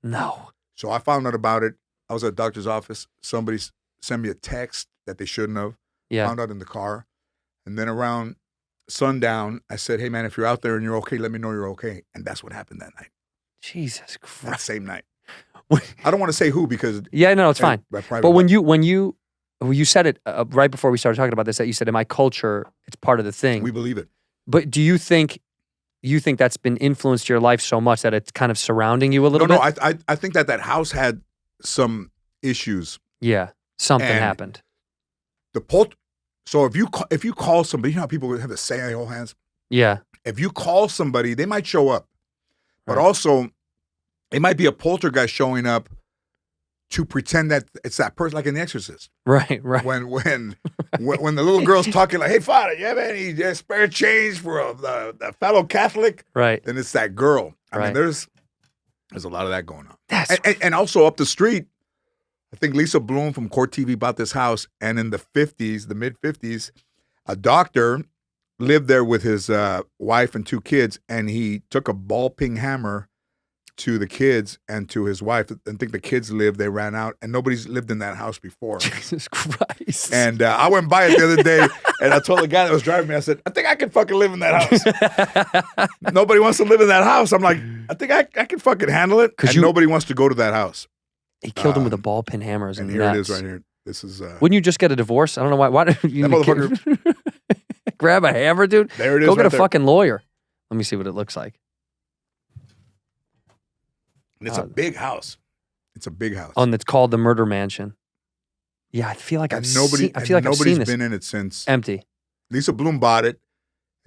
No. So I found out about it. I was at a doctor's office. Somebody sent me a text that they shouldn't have. Yeah. Found out in the car. And then around sundown, I said, hey, man, if you're out there and you're okay, let me know you're okay. And that's what happened that night. Jesus Christ. That same night. I don't want to say who because... Yeah, no, it's fine. But when you said it right before we started talking about this, that you said in my culture, it's part of the thing. We believe it. But do you think that's been influenced your life so much that it's kind of surrounding you a little bit? No, I think that house had some issues. Yeah, something And happened. So if you call somebody, you know how people have the say hold hands? Yeah. If you call somebody, they might show up. But Right. also, it might be a poltergeist showing up to pretend that it's that person, like in The Exorcist. Right. When the little girl's talking like, hey, Father, you have any spare change for the fellow Catholic? Right. Then it's that girl. I Right. mean, there's a lot of that going on. That's And also up the street, I think Lisa Bloom from Court TV bought this house, and in the mid-50s, a doctor lived there with his wife and 2 kids, and he took a ball-peen hammer to the kids and to his wife. I think the kids lived, they ran out, and nobody's lived in that house before. Jesus Christ. And I went by it the other day, and I told the guy that was driving me, I said, I think I can fucking live in that house. Nobody wants to live in that house. I'm like, I think I can fucking handle it. And nobody wants to go to that house. He killed him with a ball pin hammer. And here it is right here. This is... Wouldn't you just get a divorce? I don't know why. Why did you that motherfucker... grab a hammer, dude? There it is. Go get right a fucking lawyer. Let me see what it looks like. And it's a big house. It's a big house. Oh, and it's called the Murder Mansion. Yeah, I feel like I've seen nobody's this. been in it since. Empty. Lisa Bloom bought it,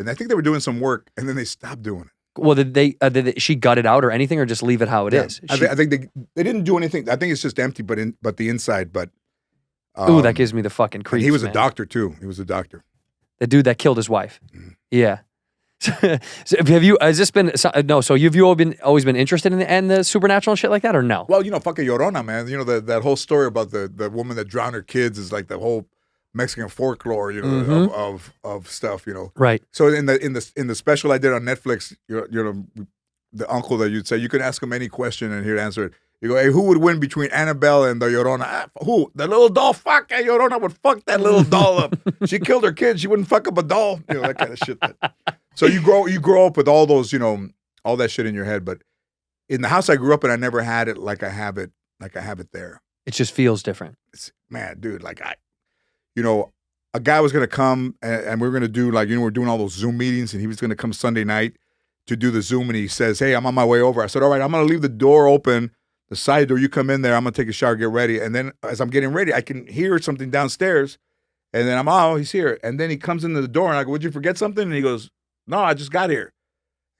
and I think they were doing some work, and then they stopped doing it. Well, did she gut it out or anything, or just leave it how it is? I think they didn't do anything. I think it's just empty, but the inside. But ooh, that gives me the fucking creeps. He was man. a doctor too. He was a doctor. The dude that killed his wife. Mm. Yeah. So have you? Has this been no? So you've always been interested in the supernatural and shit like that, or no? Well, fucking Llorona, man. That whole story about the woman that drowned her kids is like the whole Mexican folklore, of stuff, Right. So in the special I did on Netflix, the uncle that you'd say you could ask him any question and he'd answer it. You go, hey, who would win between Annabelle and the Llorona? Who? The little doll? Fuck, Llorona would fuck that little doll up. She killed her kids. She wouldn't fuck up a doll. That kind of shit. So you grow up with all those, all that shit in your head. But in the house I grew up in, I never had it like I have it there. It just feels different. Man, dude, like a guy was gonna come and we were gonna do we're doing all those Zoom meetings, and he was gonna come Sunday night to do the Zoom, and he says, hey, I'm on my way over. I said, all right, I'm gonna leave the door open, the side door. You come in there. I'm gonna take a shower, get ready, and then as I'm getting ready, I can hear something downstairs, and then he's here, and then he comes into the door, and I go, would you forget something? And he goes, no, I just got here.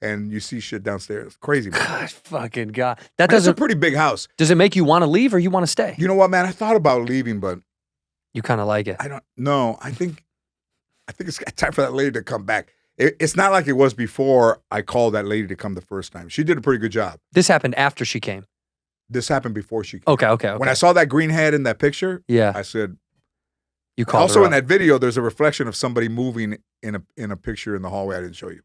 And you see shit downstairs. Crazy, man. God, fucking God. It's a pretty big house. Does it make you want to leave or you want to stay? You know what, man? I thought about leaving, but you kind of like it. I don't know. I think it's time for that lady to come back. It's not like it was before I called that lady to come the first time. She did a pretty good job. This happened after she came. This happened before she came. Okay. When I saw that green head in that picture, yeah, I said, you called also her in that video, there's a reflection of somebody moving in a picture in the hallway. I didn't show you.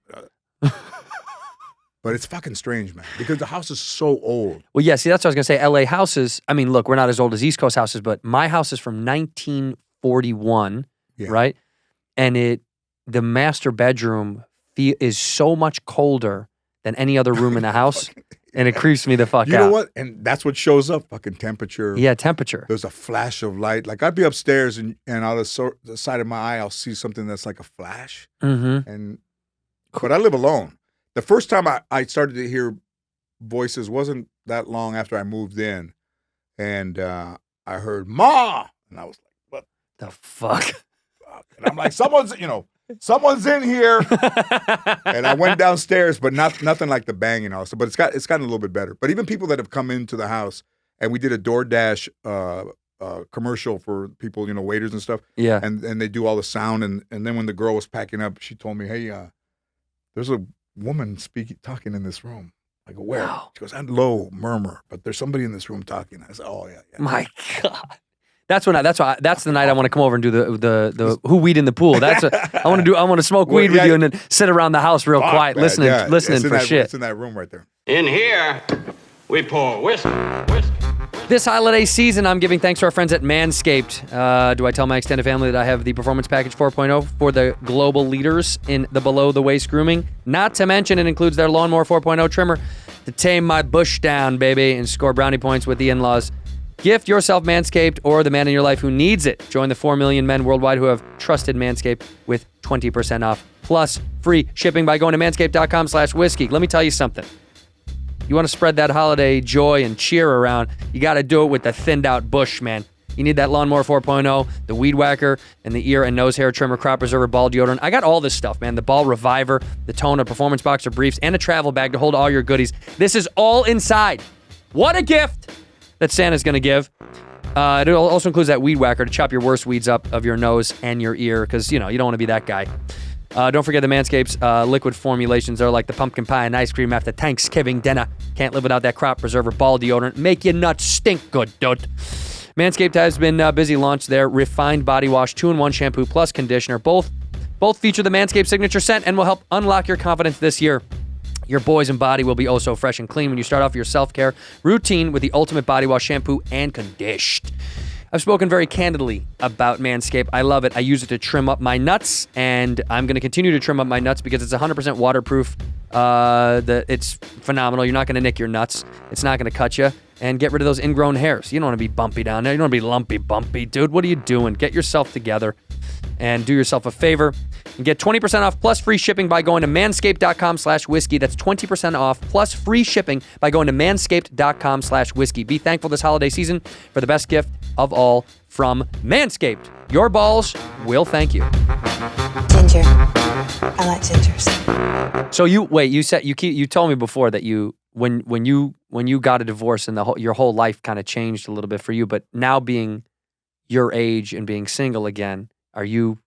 But it's fucking strange, man, because the house is so old. Well, yeah, see, that's what I was going to say. LA houses, I mean, look, we're not as old as East Coast houses, but my house is from 1941, right? And the master bedroom is so much colder than any other room in the house, and it creeps me the fuck out. You know what? And that's what shows up, fucking temperature. Yeah, temperature. There's a flash of light. Like I'd be upstairs and out of the side of my eye, I'll see something that's like a flash. Mm-hmm. But I live alone. The first time I started to hear voices wasn't that long after I moved in. And I heard, Ma! And I was like, what the fuck? And I'm like, someone's in here. And I went downstairs, but nothing like the banging also. But it's gotten a little bit better. But even people that have come into the house, and we did a DoorDash commercial for people, waiters and stuff. Yeah. And they do all the sound. And then when the girl was packing up, she told me, hey, there's a woman talking in this room. I go, where? Wow. She goes, I'm low, murmur, but there's somebody in this room talking. I said, oh, yeah. My God. That's the night I want to come over and do the who weed in the pool. I want to smoke weed with you and then sit around the house real quiet, listening for shit. It's in that room right there. In here, we pour whiskey. This holiday season, I'm giving thanks to our friends at MANSCAPED. Do I tell my extended family that I have the Performance Package 4.0 for the global leaders in the below-the-waist grooming? Not to mention it includes their Lawnmower 4.0 trimmer to tame my bush down, baby, and score brownie points with the in-laws. Gift yourself Manscaped or the man in your life who needs it. Join the 4 million men worldwide who have trusted Manscaped with 20% off, plus free shipping by going to manscaped.com/whiskey. Let me tell you something. You want to spread that holiday joy and cheer around, you got to do it with the thinned-out bush, man. You need that Lawnmower 4.0, the Weed Whacker, and the ear and nose hair trimmer, crop preserver, ball deodorant. I got all this stuff, man. The ball reviver, the toner, performance boxer briefs, and a travel bag to hold all your goodies. This is all inside. What a gift that Santa's going to give. It also includes that Weed Whacker to chop your worst weeds up of your nose and your ear because, you don't want to be that guy. Don't forget the Manscaped's liquid formulations are like the pumpkin pie and ice cream after Thanksgiving dinner. Can't live without that crop preserver ball deodorant. Make your nuts stink good, dude. Manscaped has been busy launched their refined body wash 2-in-1 shampoo plus conditioner. Both feature the Manscaped signature scent and will help unlock your confidence this year. Your boys and body will be oh so fresh and clean when you start off your self-care routine with the ultimate body wash shampoo and conditioner. I've spoken very candidly about Manscaped. I love it. I use it to trim up my nuts, and I'm going to continue to trim up my nuts because it's 100% waterproof. It's phenomenal. You're not going to nick your nuts. It's not going to cut you. And get rid of those ingrown hairs. You don't want to be bumpy down there. You don't want to be lumpy, bumpy. Dude, what are you doing? Get yourself together and do yourself a favor. And get 20% off plus free shipping by going to manscaped.com/whiskey. That's 20% off plus free shipping by going to manscaped.com/whiskey. Be thankful this holiday season for the best gift of all from Manscaped. Your balls will thank you. Ginger. I like gingers. So you told me before that when you got a divorce and your whole life kind of changed a little bit for you, but now being your age and being single again, are you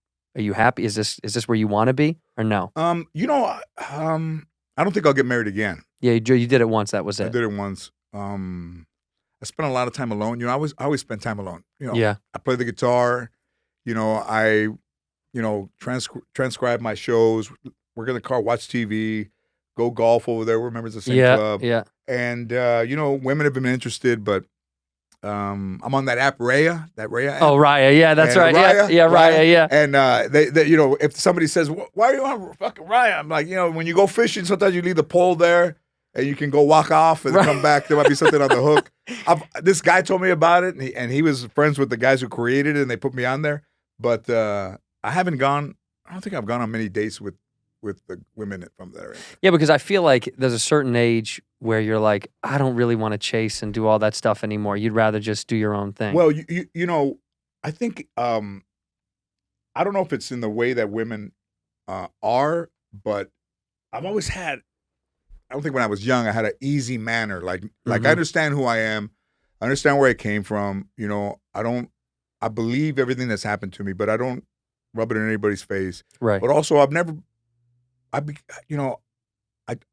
happy? Is this where you want to be or no? I don't think I'll get married again. Yeah, you did it once. That was it. I did it once. I spent a lot of time alone. I always spend time alone. Yeah. I play the guitar. I transcribe my shows, work in the car, watch TV, go golf over there. We're members of the same club. Yeah. And women have been interested, but I'm on that app Raya. That Raya app. Oh, Raya. Yeah, that's and right. Raya, yeah, Raya. Yeah. And they if somebody says, "Why are you on fucking Raya?" I'm like, when you go fishing, sometimes you leave the pole there. And you can go walk off and come back. There might be something on the hook. This guy told me about it, and he was friends with the guys who created it, and they put me on there. But I haven't gone. I don't think I've gone on many dates with the women from there. Yeah, because I feel like there's a certain age where you're like, I don't really want to chase and do all that stuff anymore. You'd rather just do your own thing. Well, I think I don't know if it's in the way that women are, but I've always had. I don't think when I was young I had an easy manner. Like I understand who I am, I understand where I came from. I believe everything that's happened to me, but I don't rub it in anybody's face. Right. But also I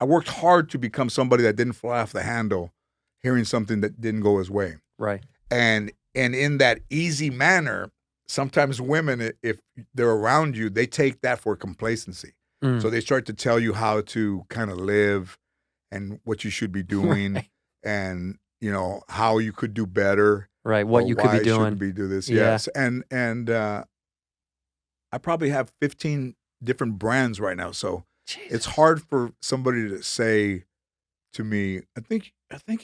worked hard to become somebody that didn't fly off the handle, hearing something that didn't go his way. Right. And in that easy manner, sometimes women, if they're around you, they take that for complacency. So they start to tell you how to kind of live and what you should be doing and, how you could do better. Right, what you could be doing. Shouldn't be do this, Yeah. yes. And I probably have 15 different brands right now. So it's hard for somebody to say to me, I think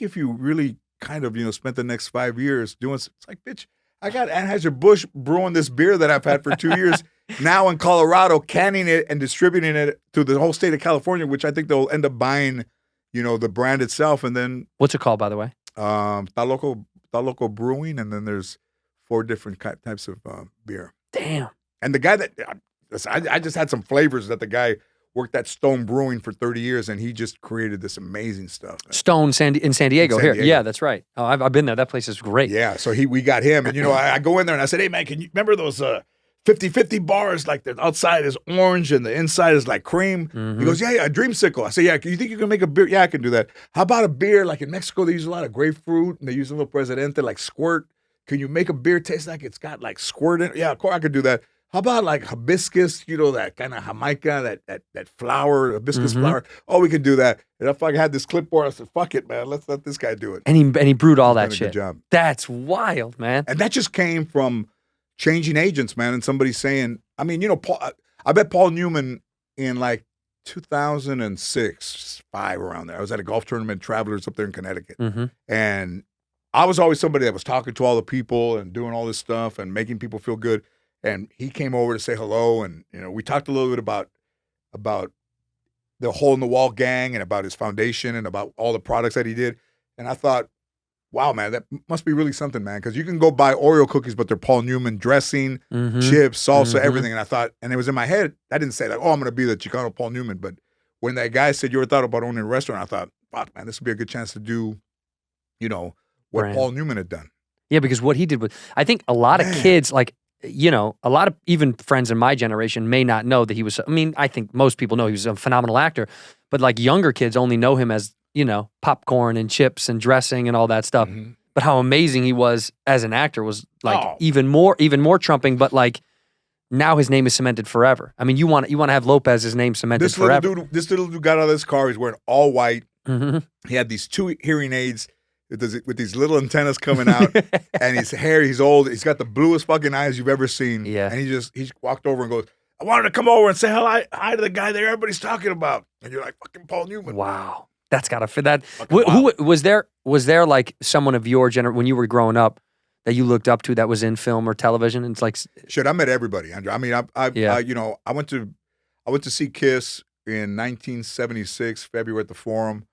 if you really kind of, spent the next 5 years doing, it's like, bitch, I got Anheuser-Busch brewing this beer that I've had for 2 years now in Colorado, canning it and distributing it to the whole state of California, which I think they'll end up buying, the brand itself. And then what's it called, by the way? Ta Loco Brewing, and then there's 4 different types of beer. Damn. And the guy that I just had some flavors that the guy worked at Stone Brewing for 30 years, and he just created this amazing stuff. Stone in San Diego. Here. Yeah, that's right. Oh, I've been there. That place is great. Yeah, so we got him, and I go in there and I said, "Hey man, can you remember those 50-50 bars? Like the outside is orange and the inside is like cream." He goes, "Yeah, a Dreamsicle." I say, "Yeah, you think you can make a beer?" "Yeah, I can do that." "How about a beer like in Mexico? They use a lot of grapefruit and they use a little Presidente like squirt." can you make a beer taste like it's got like squirt in it? Yeah, of course I could do that. How about like hibiscus, that kind of Jamaica, that flower, hibiscus flower? Oh, we could do that. And if I had this clipboard, I said, fuck it, man. Let's let this guy do it. And he brewed all that He's shit. done a good job. That's wild, man. And that just came from changing agents, man, and somebody saying, I mean, Paul, I bet Paul Newman in like 2006, 5 around there. I was at a golf tournament, Travelers up there in Connecticut. And I was always somebody that was talking to all the people and doing all this stuff and making people feel good. And he came over to say hello, and we talked a little bit about the Hole in the Wall gang and about his foundation and about all the products that he did. And I thought, wow, man, that must be really something, man, because you can go buy Oreo cookies, but they're Paul Newman dressing, chips, salsa, everything. And I thought, and it was in my head, I didn't say like, oh, I'm going to be the Chicano Paul Newman. But when that guy said, you ever thought about owning a restaurant? I thought, fuck, man, this would be a good chance to do, what Brand. Paul Newman had done. Yeah, because what he did was, I think a lot of kids, like, a lot of even friends in my generation may not know that he was, I think most people know he was a phenomenal actor, but like younger kids only know him as, popcorn and chips and dressing and all that stuff. But how amazing he was as an actor was like even more trumping, but like now his name is cemented forever. I mean, you want to have Lopez's name cemented forever. This little dude got out of this car, he's wearing all white. He had these 2 hearing aids with these little antennas coming out, and his hair, he's old. He's got the bluest fucking eyes you've ever seen. Yeah. And he walked over and goes, I wanted to come over and say hi to the guy that everybody's talking about. And you're like, fucking Paul Newman. Wow. That's got to fit that. Who was there like someone of your generation when you were growing up that you looked up to that was in film or television? It's like, shit, I met everybody, Andrew. I mean, I went to see Kiss in 1976, February at the Forum.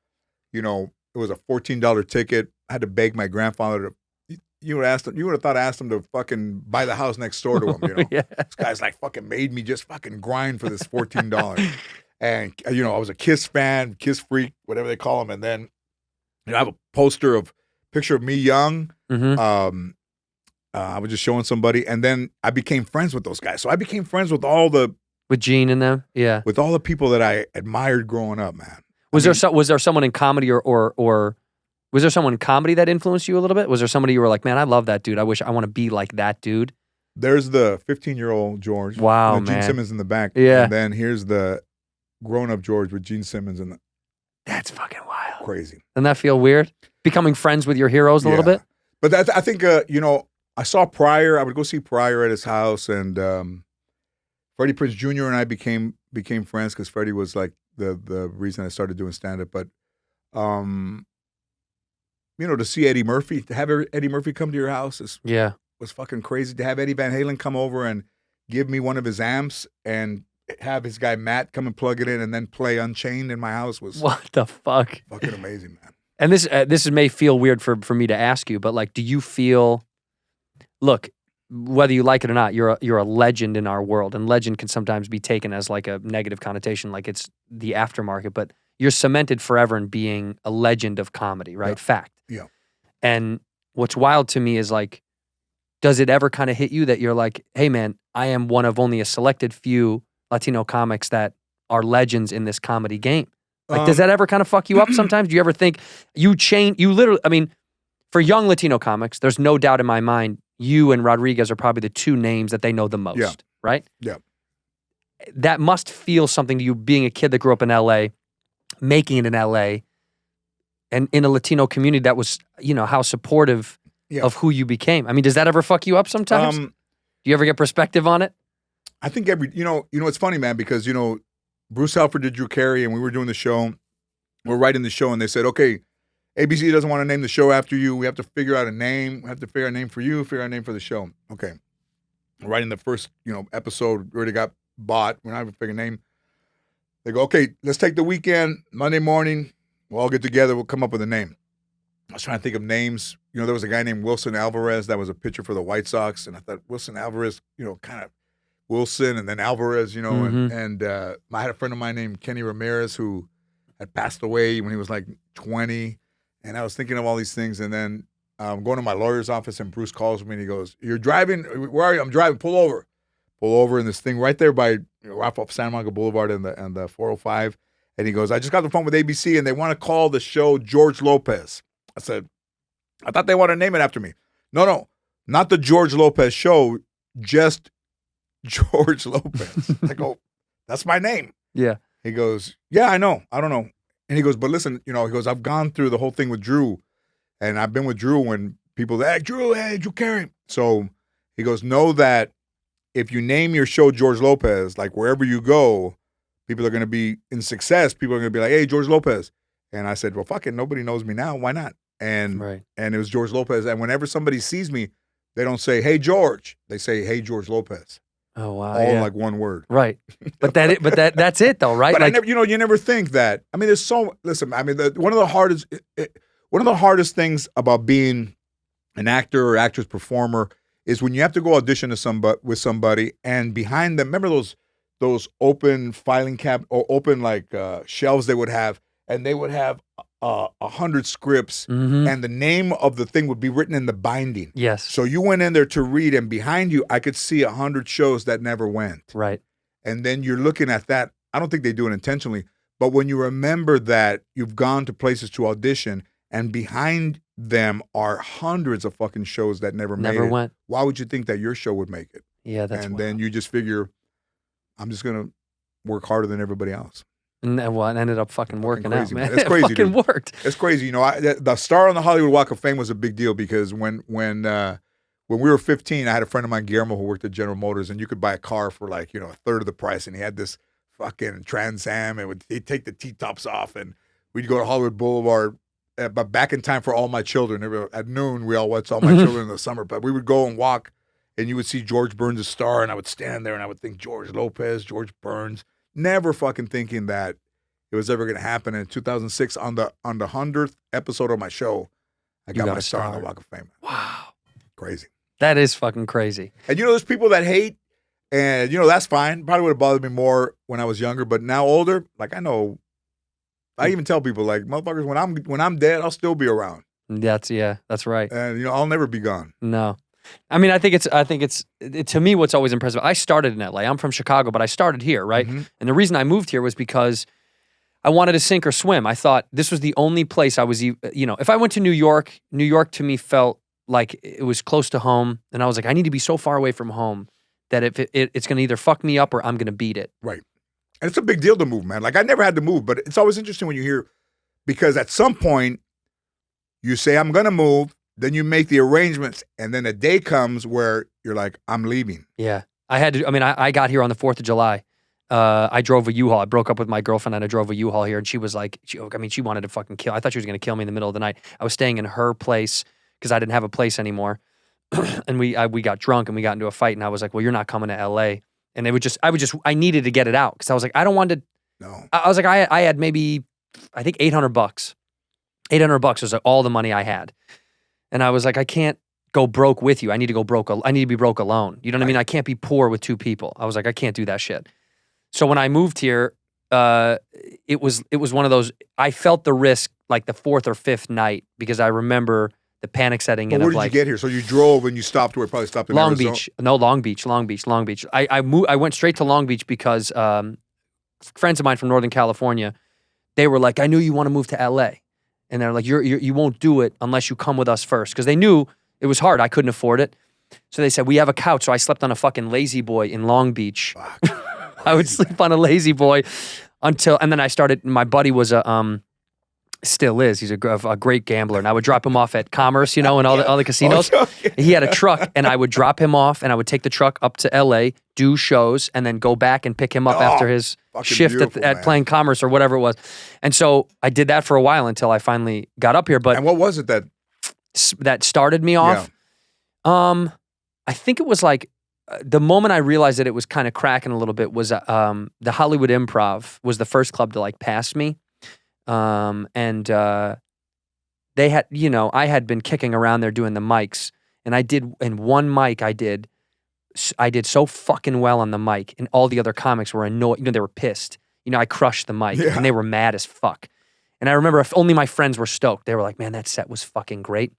It was a $14 ticket. I had to beg my grandfather to. You would have thought I asked him to fucking buy the house next door to him. Yeah. This guy's like fucking made me just fucking grind for this $14. And I was a Kiss fan, Kiss freak, whatever they call him. And then I have a picture of me young. I was just showing somebody, and then I became friends with those guys. So I became friends with with Gene and them. Yeah. with all the people that I admired growing up, man. Was there someone in comedy or was there someone in comedy that influenced you a little bit? Was there somebody you were like, man, I love that dude. I wish I want to be like that dude. There's the 15-year-old George. Wow, and then man. Gene Simmons in the back. Yeah. And then here's the grown-up George with Gene Simmons in the That's fucking wild. crazy. Doesn't that feel weird? Becoming friends with your heroes a little bit? But I think, I saw Pryor. I would go see Pryor at his house, and Freddie Prinze Jr. and I became friends because Freddie was like the reason I started doing stand-up. But, to see Eddie Murphy, to have Eddie Murphy come to your house was fucking crazy. To have Eddie Van Halen come over and give me one of his amps and have his guy Matt come and plug it in and then play Unchained in my house was What the fuck? fucking amazing, man. And this may feel weird for me to ask you, but like, do you feel? Look, whether you like it or not, you're a legend in our world, and legend can sometimes be taken as like a negative connotation, like it's the aftermarket. But you're cemented forever in being a legend of comedy, right? Yeah. Fact. Yeah. And what's wild to me is like, does it ever kind of hit you that you're like, hey man, I am one of only a selected few Latino comics that are legends in this comedy game? Like, does that ever kind of fuck you up sometimes? Do you ever think you literally, I mean, for young Latino comics, there's no doubt in my mind, you and Rodriguez are probably the 2 names that they know the most, right? Yeah. That must feel something to you being a kid that grew up in LA, making it in LA, and in a Latino community that was, how supportive of who you became. I mean, does that ever fuck you up sometimes? Do you ever get perspective on it? I think it's funny, man, because, Bruce Halford did Drew Carey, and we were doing the show. We're writing the show, and they said, okay, ABC doesn't want to name the show after you. We have to figure out a name. We have to figure out a name for you, figure out a name for the show. Okay. We're writing the first, episode. Already got bought. We're not having to figure a name. They go, okay, let's take the weekend, Monday morning. We'll all get together. We'll come up with a name. I was trying to think of names. There was a guy named Wilson Alvarez that was a pitcher for the White Sox, and I thought Wilson Alvarez, kind of Wilson and then Alvarez, and I had a friend of mine named Kenny Ramirez who had passed away when he was like 20, and I was thinking of all these things, and then I'm going to my lawyer's office, and Bruce calls me, and he goes, "You're driving? Where are you?" "I'm driving. Pull over in this thing right there by off Santa Monica Boulevard and the 405." And he goes, "I just got the phone with ABC, and they want to call the show George Lopez." I said, "I thought they wanted to name it after me." No, not the George Lopez show, just George Lopez. I go, that's my name. Yeah. He goes, yeah, I know. I don't know. And he goes, but listen, he goes, I've gone through the whole thing with Drew, and I've been with Drew when people, hey, Drew Carey. So he goes, know that if you name your show George Lopez, like wherever you go, people are going to be in success. People are going to be like, hey, George Lopez. And I said, well, fuck it. Nobody knows me now. Why not? And it was George Lopez. And whenever somebody sees me, they don't say, hey, George. They say, hey, George Lopez. Oh, wow. All in like one word. Right. But that's it though, right? But like, I never, you never think that. I mean, listen, I mean, one of the hardest things about being an actor or actress performer is when you have to go audition with somebody, and behind them, remember those open filing cabinet or open like shelves they would have, and they would have 100 scripts, and the name of the thing would be written in the binding. Yes. So you went in there to read, and behind you, I could see 100 shows that never went. Right. And then you're looking at that. I don't think they do it intentionally, but when you remember that you've gone to places to audition, and behind them are hundreds of fucking shows that never went. Why would you think that your show would make it? Yeah, that's and wild. then you just figure, I'm just gonna work harder than everybody else. And it ended up fucking working crazy, out, man. It's crazy, It fucking dude. worked. It's crazy. The star on the Hollywood Walk of Fame was a big deal because when we were 15, I had a friend of mine, Guillermo, who worked at General Motors, and you could buy a car for like, a third of the price, and he had this fucking Trans Am, and he'd take the T-tops off, and we'd go to Hollywood Boulevard. But back in time for all my children, at noon, we all watched all my children in the summer. But we would go and walk, and you would see George Burns' star, and I would stand there, and I would think George Lopez, George Burns, never fucking thinking that it was ever going to happen. And in 2006, on the 100th episode of my show, I got my star on the Walk of Fame. Wow. Crazy. That is fucking crazy. And there's people that hate, and that's fine. Probably would have bothered me more when I was younger, but now older, like I know. I even tell people, like, motherfuckers, when I'm dead, I'll still be around. That's right. And I'll never be gone. No. I mean, I think it's to me what's always impressive. I started in LA. I'm from Chicago, but I started here, right? Mm-hmm. And the reason I moved here was because I wanted to sink or swim. I thought this was the only place I was, if I went to New York to me felt like it was close to home, and I was like, I need to be so far away from home that if it's going to either fuck me up or I'm going to beat it. Right. And it's a big deal to move, man. Like, I never had to move, but it's always interesting when you hear, because at some point, you say, I'm going to move, then you make the arrangements, and then a day comes where you're like, I'm leaving. Yeah. I got here on the 4th of July. I drove a U-Haul. I broke up with my girlfriend, and I drove a U-Haul here, and she was like, she wanted to fucking kill. I thought she was going to kill me in the middle of the night. I was staying in her place because I didn't have a place anymore. And we got drunk, and we got into a fight, and I was like, well, you're not coming to L.A., and I needed to get it out because I was like, I don't want to. No. I was like, I had maybe, I think $800. $800 was like all the money I had. And I was like, I can't go broke with you. I need to go broke. I need to be broke alone. You know what I mean? I can't be poor with two people. I was like, I can't do that shit. So when I moved here, it was one of those, I felt the risk like the 4th or 5th night because I remember the panic setting in. Where did you get here? So you drove and you stopped where? Probably stopped in Long Arizona? Beach. No, Long Beach. I went straight to Long Beach because friends of mine from Northern California, they were like, I knew you want to move to LA. And they're like, you won't do it unless you come with us first. Because they knew it was hard. I couldn't afford it. So they said, we have a couch. So I slept on a fucking lazy boy in Long Beach. I would sleep on a lazy boy and then I started, my buddy was still is. He's a great gambler. And I would drop him off at Commerce, and all the casinos. He had a truck, and I would drop him off, and I would take the truck up to LA, do shows, and then go back and pick him up after his shift at playing Commerce or whatever it was. And so I did that for a while until I finally got up here. But and what was it that started me off? Yeah. I think it was like the moment I realized that it was kind of cracking a little bit was the Hollywood Improv was the first club to like pass me. And they had, I had been kicking around there doing the mics, and in one mic I did so fucking well on the mic, and all the other comics were annoyed, they were pissed. I crushed the mic, and they were mad as fuck. And I remember if only my friends were stoked. They were like, man, that set was fucking great.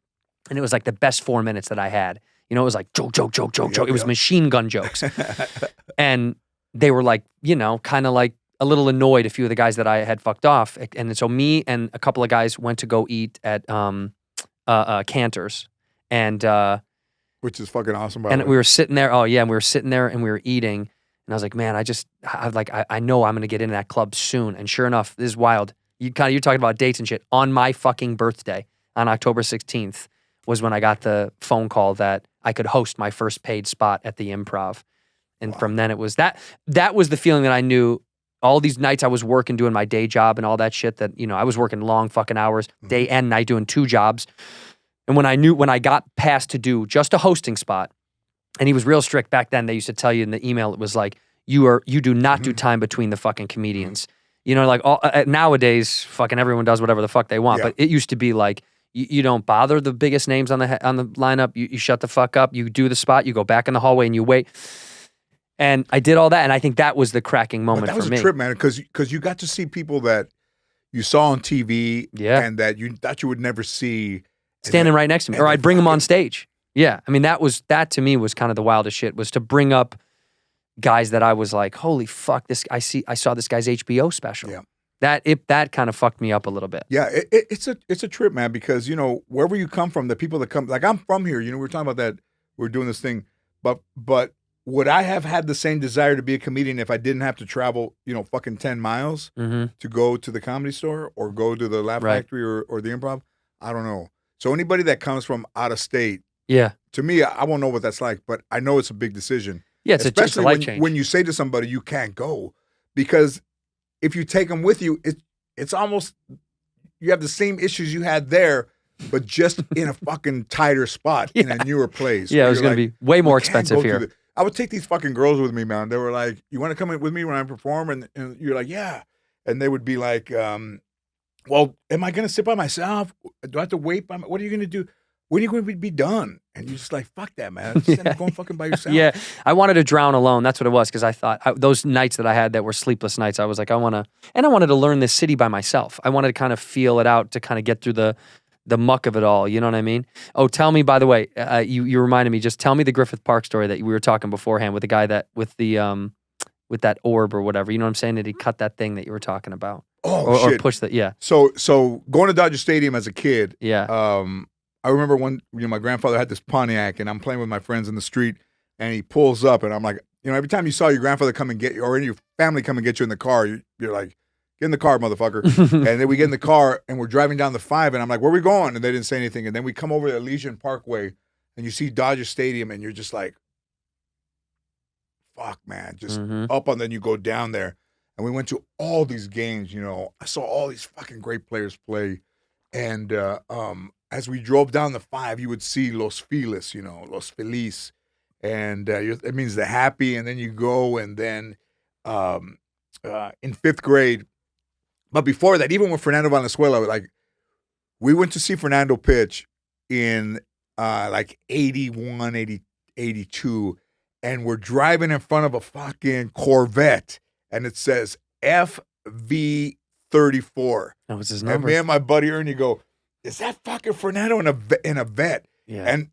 And it was like the best 4 minutes that I had. It was like joke. It was machine gun jokes. And they were like, kind of like, a little annoyed, a few of the guys that I had fucked off. And so me and a couple of guys went to go eat at Cantor's. And Which is fucking awesome. And we were sitting there. Oh yeah, and we were sitting there and we were eating. And I was like, man, I know I'm gonna get into that club soon. And sure enough, this is wild. You're talking about dates and shit. On my fucking birthday, on October 16th, was when I got the phone call that I could host my first paid spot at the Improv. And from then it was that was the feeling that I knew all these nights I was working, doing my day job and all that shit that, I was working long fucking hours, day and night, doing 2 jobs. And when I got passed to do just a hosting spot, and he was real strict back then, they used to tell you in the email, it was like, you do not do time between the fucking comedians. Nowadays, fucking everyone does whatever the fuck they want. Yeah. But it used to be like, you don't bother the biggest names on the lineup. You shut the fuck up. You do the spot. You go back in the hallway and you wait. And I did all that, and I think that was the cracking moment for me. That was a trip, man, because you got to see people that you saw on TV and that you thought you would never see. Standing right next to me. Or I'd bring them on stage. Yeah. I mean, that to me was kind of the wildest shit, was to bring up guys that I was like, holy fuck, I saw this guy's HBO special. Yeah. That kind of fucked me up a little bit. Yeah, it's a trip, man, because, wherever you come from, the people that come, like I'm from here, we were talking about that, we're doing this thing, but would I have had the same desire to be a comedian if I didn't have to travel, fucking 10 miles to go to the Comedy Store or go to the Laugh Factory or the Improv? I don't know. So anybody that comes from out of state, to me, I won't know what that's like, but I know it's a big decision. Yeah, it's a life change. When you say to somebody you can't go, because if you take them with you, it's almost, you have the same issues you had there, but just in a fucking tighter spot, in a newer place. Yeah, it was going to be way more expensive here. I would take these fucking girls with me, man. They were like, you want to come in with me when I perform? And you're like, yeah. And they would be like, well, am I going to sit by myself? Do I have to wait? What are you going to do? When are you going to be done? And you're just like, fuck that, man. Just end up going fucking by yourself. Yeah, I wanted to drown alone. That's what it was, because I thought those nights that I had that were sleepless nights, I was like, I wanted to learn this city by myself. I wanted to kind of feel it out, to kind of get through the muck of it all. You know what I mean? Oh, tell me, by the way, you reminded me, just tell me the Griffith Park story that we were talking beforehand with the guy with that orb or whatever. You know what I'm saying? That he cut that thing that you were talking about. Oh, shit. Or pushed that, yeah. So going to Dodger Stadium as a kid, yeah. I remember when my grandfather had this Pontiac, and I'm playing with my friends in the street, and he pulls up, and I'm like, every time you saw your grandfather come and get you, or any of your family come and get you in the car, you're like, get in the car, motherfucker. And then we get in the car, and we're driving down the 5, and I'm like, where are we going? And they didn't say anything. And then we come over to Elysian Parkway, and you see Dodger Stadium, and you're just like, fuck, man, just up, and then you go down there. And we went to all these games, I saw all these fucking great players play. And as we drove down the 5, you would see Los Feliz, Los Feliz. And it means the happy. And then you go, and then in 5th grade, but before that, even with Fernando Valenzuela, we went to see Fernando pitch in 81, 82, and we're driving in front of a fucking Corvette, and it says FV34. That was his number. And me and my buddy Ernie go, is that fucking Fernando in a vet? Yeah. And,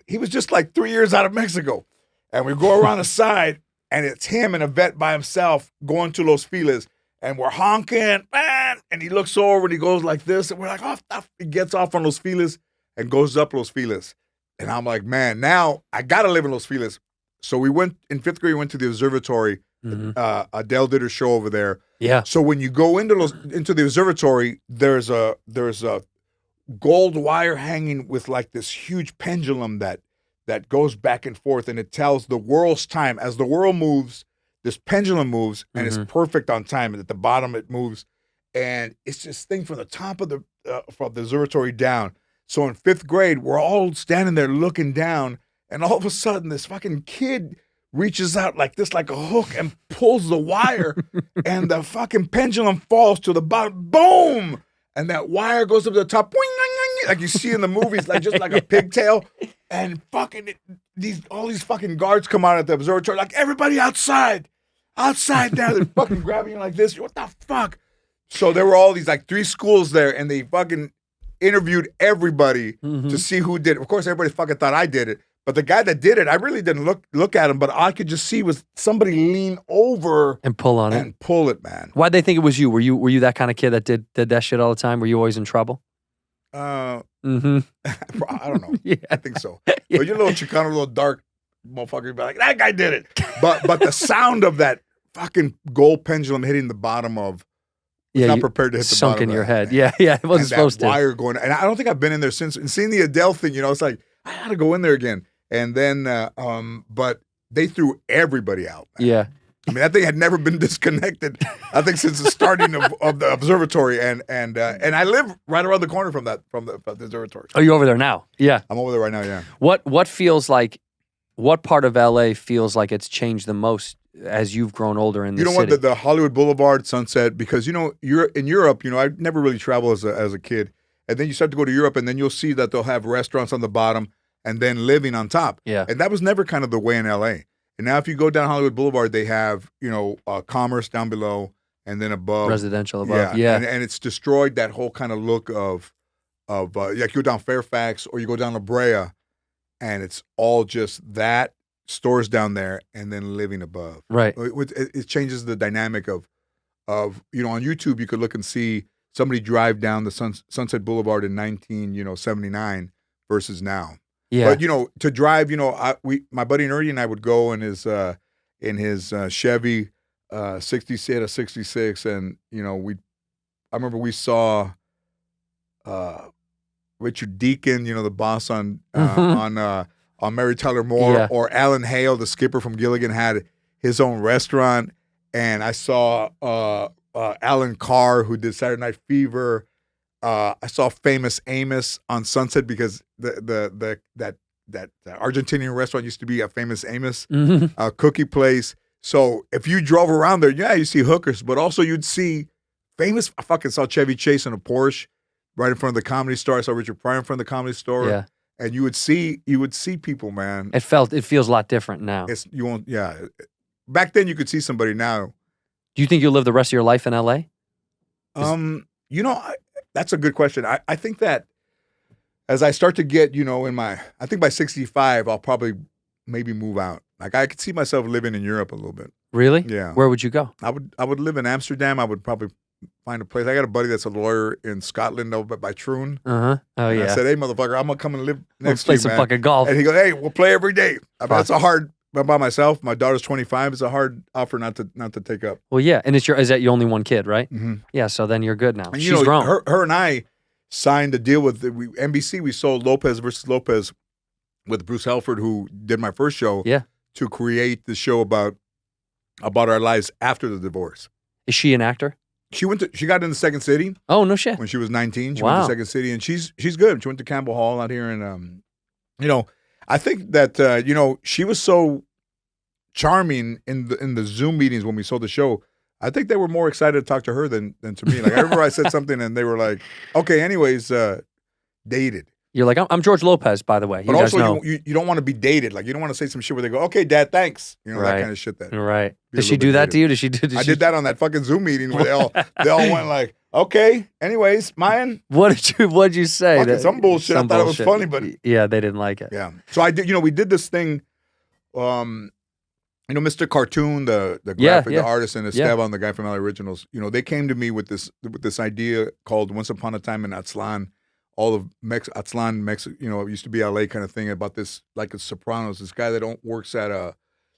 he was just like 3 years out of Mexico. And we go around the side, and it's him in a vet by himself going to Los Feliz. And we're honking, man. And he looks over and he goes like this. And we're like, oh, he gets off on Los Feliz and goes up Los Feliz. And I'm like, man, now I got to live in Los Feliz. So we went, in 5th grade, we went to the observatory. Adele did her show over there. Yeah. So when you go into the observatory, there's a gold wire hanging with like this huge pendulum that goes back and forth, and it tells the world's time. As the world moves, this pendulum moves, and it's perfect on time. And at the bottom, it moves, and it's this thing from the top of the observatory down. So in 5th grade, we're all standing there looking down, and all of a sudden, this fucking kid reaches out like this, like a hook, and pulls the wire, and the fucking pendulum falls to the bottom. Boom! And that wire goes up to the top, boing, boing, boing, like you see in the movies, like just like a pigtail. And fucking all these fucking guards come out at the observatory, like, everybody outside now. They're fucking grabbing you like this. What the fuck? So there were all these like 3 schools there, and they fucking interviewed everybody to see who did it. Of course, everybody fucking thought I did it. But the guy that did it, I really didn't look at him, but all I could just see was somebody lean over and pull on it. And pull it, man. Why'd they think it was you? Were you that kind of kid that did that shit all the time? Were you always in trouble? Mm-hmm. I don't know. Yeah. I think so. But you're a little Chicano, a little dark motherfucker. You'd be like, that guy did it. But the sound of that fucking gold pendulum hitting the bottom of, not prepared to hit the sunk bottom in of your that, head. man. Yeah, it wasn't And supposed that to. wire going, and I don't think I've been in there since. And seeing the Adele thing, it's like I had to go in there again. And then, but they threw everybody out. Man. Yeah. I mean, that thing had never been disconnected. I think since the starting of the observatory, and I live right around the corner from the observatory. Are you over there now? Yeah. I'm over there right now. Yeah. What feels like? What part of LA feels like it's changed the most as you've grown older in the city? What? The Hollywood Boulevard, Sunset, because you're in Europe. I never really traveled as a kid, and then you start to go to Europe, and then you'll see that they'll have restaurants on the bottom and then living on top. Yeah. And that was never kind of the way in LA. And now if you go down Hollywood Boulevard, they have commerce down below and then above residential above. Yeah. And it's destroyed that whole kind of look of like you go down Fairfax or you go down La Brea, and it's all just that stores down there and then living above. Right. It changes the dynamic of on YouTube you could look and see somebody drive down the Sunset Boulevard in 1979 versus now. Yeah. But to drive, my buddy Nerdy and I would go in his Chevy 66, and I remember we saw Richard Deacon, the boss on Mary Tyler Moore, or Alan Hale, the skipper from Gilligan, had his own restaurant, and I saw Alan Carr, who did Saturday Night Fever. I saw Famous Amos on Sunset because that Argentinian restaurant used to be a Famous Amos cookie place. So if you drove around there, you see hookers, but also you'd see famous. I fucking saw Chevy Chase in a Porsche right in front of the Comedy Store. I saw Richard Pryor in front of the Comedy Store. Yeah. And you would see people, man. It feels a lot different now. Back then you could see somebody. Now, do you think you'll live the rest of your life in LA? That's a good question. I think that as I start to get, I think by 65, I'll probably maybe move out. Like I could see myself living in Europe a little bit. Really? Yeah. Where would you go? I would live in Amsterdam. I would probably find a place. I got a buddy that's a lawyer in Scotland over by Troon. Oh, and yeah. I said, hey, motherfucker, I'm going to come and live next to play you, some man. fucking golf. And he goes, hey, we'll play every day. I mean, that's a hard, I'm by myself. My daughter's 25. It's a hard offer not to take up. Well, yeah. And is that your only one kid, right? Mm-hmm. Yeah, so then you're good now. And she's grown. Her and I signed a deal with NBC. We sold Lopez versus Lopez with Bruce Helford, who did my first show, to create the show about our lives after the divorce. Is she an actor? She got into Second City. Oh, no shit. When she was 19, she went to Second City, and she's good. She went to Campbell Hall out here, and I think that she was so charming in the Zoom meetings when we sold the show. I think they were more excited to talk to her than to me. Like I remember I said something, and they were like, "Okay, anyways, dated." You're like, I'm George Lopez, by the way. But also, you don't want to be dated. Like you don't want to say some shit where they go, "Okay, Dad, thanks." That kind of shit. Right. Did she do that to you? Did she? I did that on that fucking Zoom meeting where they all went like, "Okay, anyways, mine." What did you say? Some bullshit. I thought it was funny, but yeah, they didn't like it. Yeah. So I did. We did this thing. Mr. Cartoon, the graphic, the artist, and Esteban, the guy from LA Originals. They came to me with this idea called "Once Upon a Time in Aztlan." All of Aztlan, Mexico, it used to be LA kind of thing about this, like it's Sopranos. This guy that works at a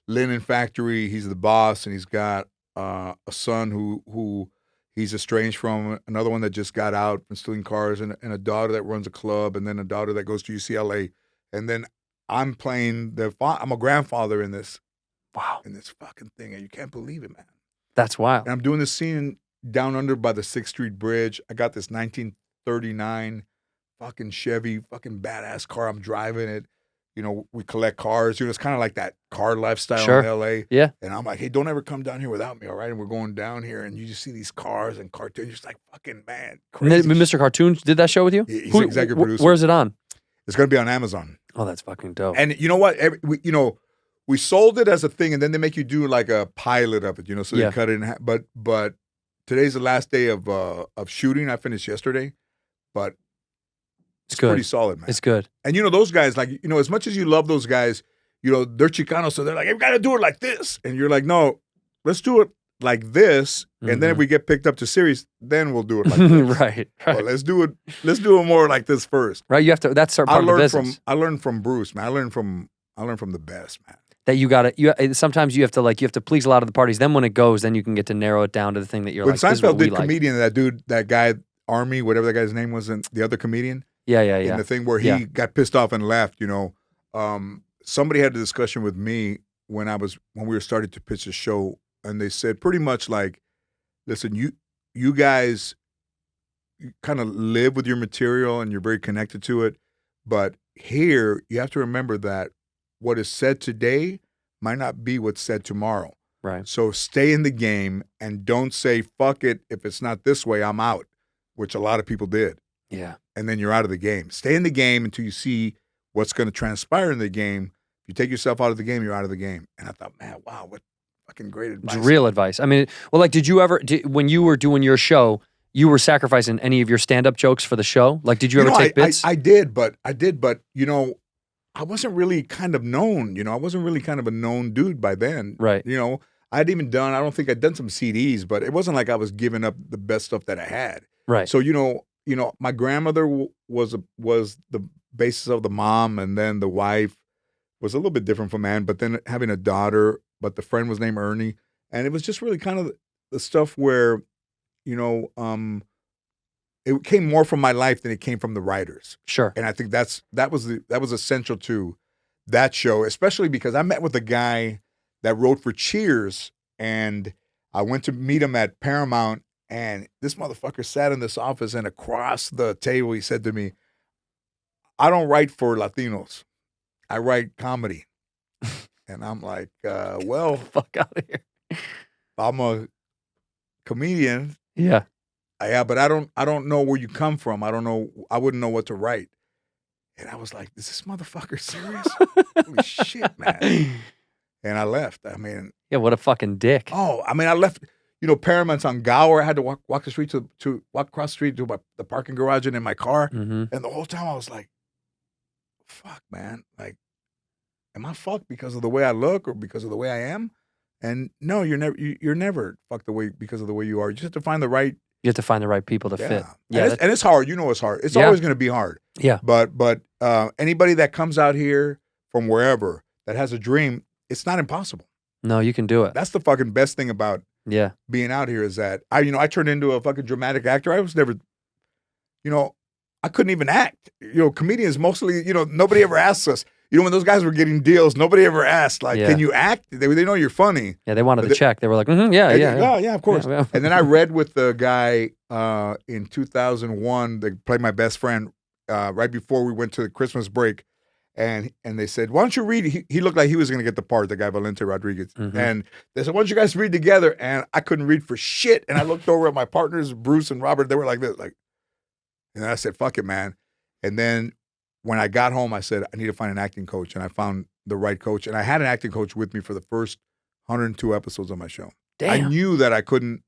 linen factory. He's the boss, and he's got a son who he's estranged from, another one that just got out from stealing cars, and a daughter that runs a club, and then a daughter that goes to UCLA, and then I'm playing I'm a grandfather in this. Wow. In this fucking thing, and you can't believe it, man. That's wild. And I'm doing this scene down under by the 6th Street Bridge. I got this 1939 fucking Chevy, fucking badass car. I'm driving it. We collect cars. It's kind of like that car lifestyle in LA. Yeah. And I'm like, hey, don't ever come down here without me, all right? And we're going down here, and you just see these cars and cartoons. You're just like, fucking man, crazy. Mr. Cartoon did that show with you? He's the executive producer. Where's it on? It's going to be on Amazon. Oh, that's fucking dope. And you know what? We sold it as a thing, and then they make you do like a pilot of it, so they cut it in half. But today's the last day of shooting. I finished yesterday, but it's good. Pretty solid, man. It's good. And those guys, like, as much as you love those guys, they're Chicanos, so they're like, hey, we got to do it like this. And you're like, no, let's do it like this, and then if we get picked up to series, then we'll do it like this. Right. Well, let's do it more like this first. Right. You have to. That's part of the business. I learned from Bruce, man. I learned from the best, man. That you got to. Sometimes you have to please a lot of the parties. Then when it goes, then you can get to narrow it down to the thing that you're when like. When Seinfeld did comedian, that dude, that guy, Army, whatever that guy's name was, the other comedian. Yeah. In the thing where he got pissed off and left, somebody had a discussion with me when we were starting to pitch the show, and they said pretty much like, listen, you guys kind of live with your material and you're very connected to it, but here you have to remember that what is said today might not be what's said tomorrow. Right. So stay in the game and don't say, fuck it, if it's not this way, I'm out, which a lot of people did. Yeah. And then you're out of the game. Stay in the game until you see what's going to transpire in the game. If you take yourself out of the game, you're out of the game. And I thought, man, wow, what fucking great advice. It's real advice. I mean, well, like, did you ever, when you were doing your show, you were sacrificing any of your stand-up jokes for the show? Like, did you ever take bits? I did, but I wasn't really kind of known. I wasn't really kind of a known dude by then. Right. I don't think I'd done some CDs, but it wasn't like I was giving up the best stuff that I had. Right. So, my grandmother was the basis of the mom, and then the wife was a little bit different from Ann, but then having a daughter, but the friend was named Ernie. And it was just really kind of the stuff where, it came more from my life than it came from the writers. Sure. And I think that was essential to that show, especially because I met with a guy that wrote for Cheers, and I went to meet him at Paramount, and this motherfucker sat in this office, and across the table he said to me, I don't write for Latinos. I write comedy. And I'm like, well, fuck out of here. I'm a comedian. Yeah. Yeah, but I don't know where you come from. I wouldn't know what to write. And I was like, is this motherfucker serious? Holy shit, man. And I left. I mean, yeah, what a fucking dick. Oh, I mean, I left, Paramount's on Gower. I had to walk the street walk across the street to the parking garage and in my car. Mm-hmm. And the whole time I was like, fuck, man. Like, am I fucked because of the way I look or because of the way I am? And no, you're never fucked because of the way you are. You just have to find the right. You have to find the right people to fit. Yeah, and it's hard. It's hard. It's always going to be hard. Yeah. But anybody that comes out here from wherever that has a dream, it's not impossible. No, you can do it. That's the fucking best thing about being out here is that I turned into a fucking dramatic actor. I was never, I couldn't even act. Comedians mostly, nobody ever asks us. When those guys were getting deals, nobody ever asked, like, can you act? They know you're funny. Yeah, they wanted the check. They were like, yeah, of course. Yeah. And then I read with the guy in 2001, they played my best friend right before we went to the Christmas break. And they said, why don't you read? He looked like he was going to get the part, the guy Valente Rodriguez. Mm-hmm. And they said, why don't you guys read together? And I couldn't read for shit. And I looked over at my partners, Bruce and Robert. They were like this, and I said, fuck it, man. And then when I got home, I said, I need to find an acting coach. And I found the right coach. And I had an acting coach with me for the first 102 episodes of my show. Damn. I knew that I couldn't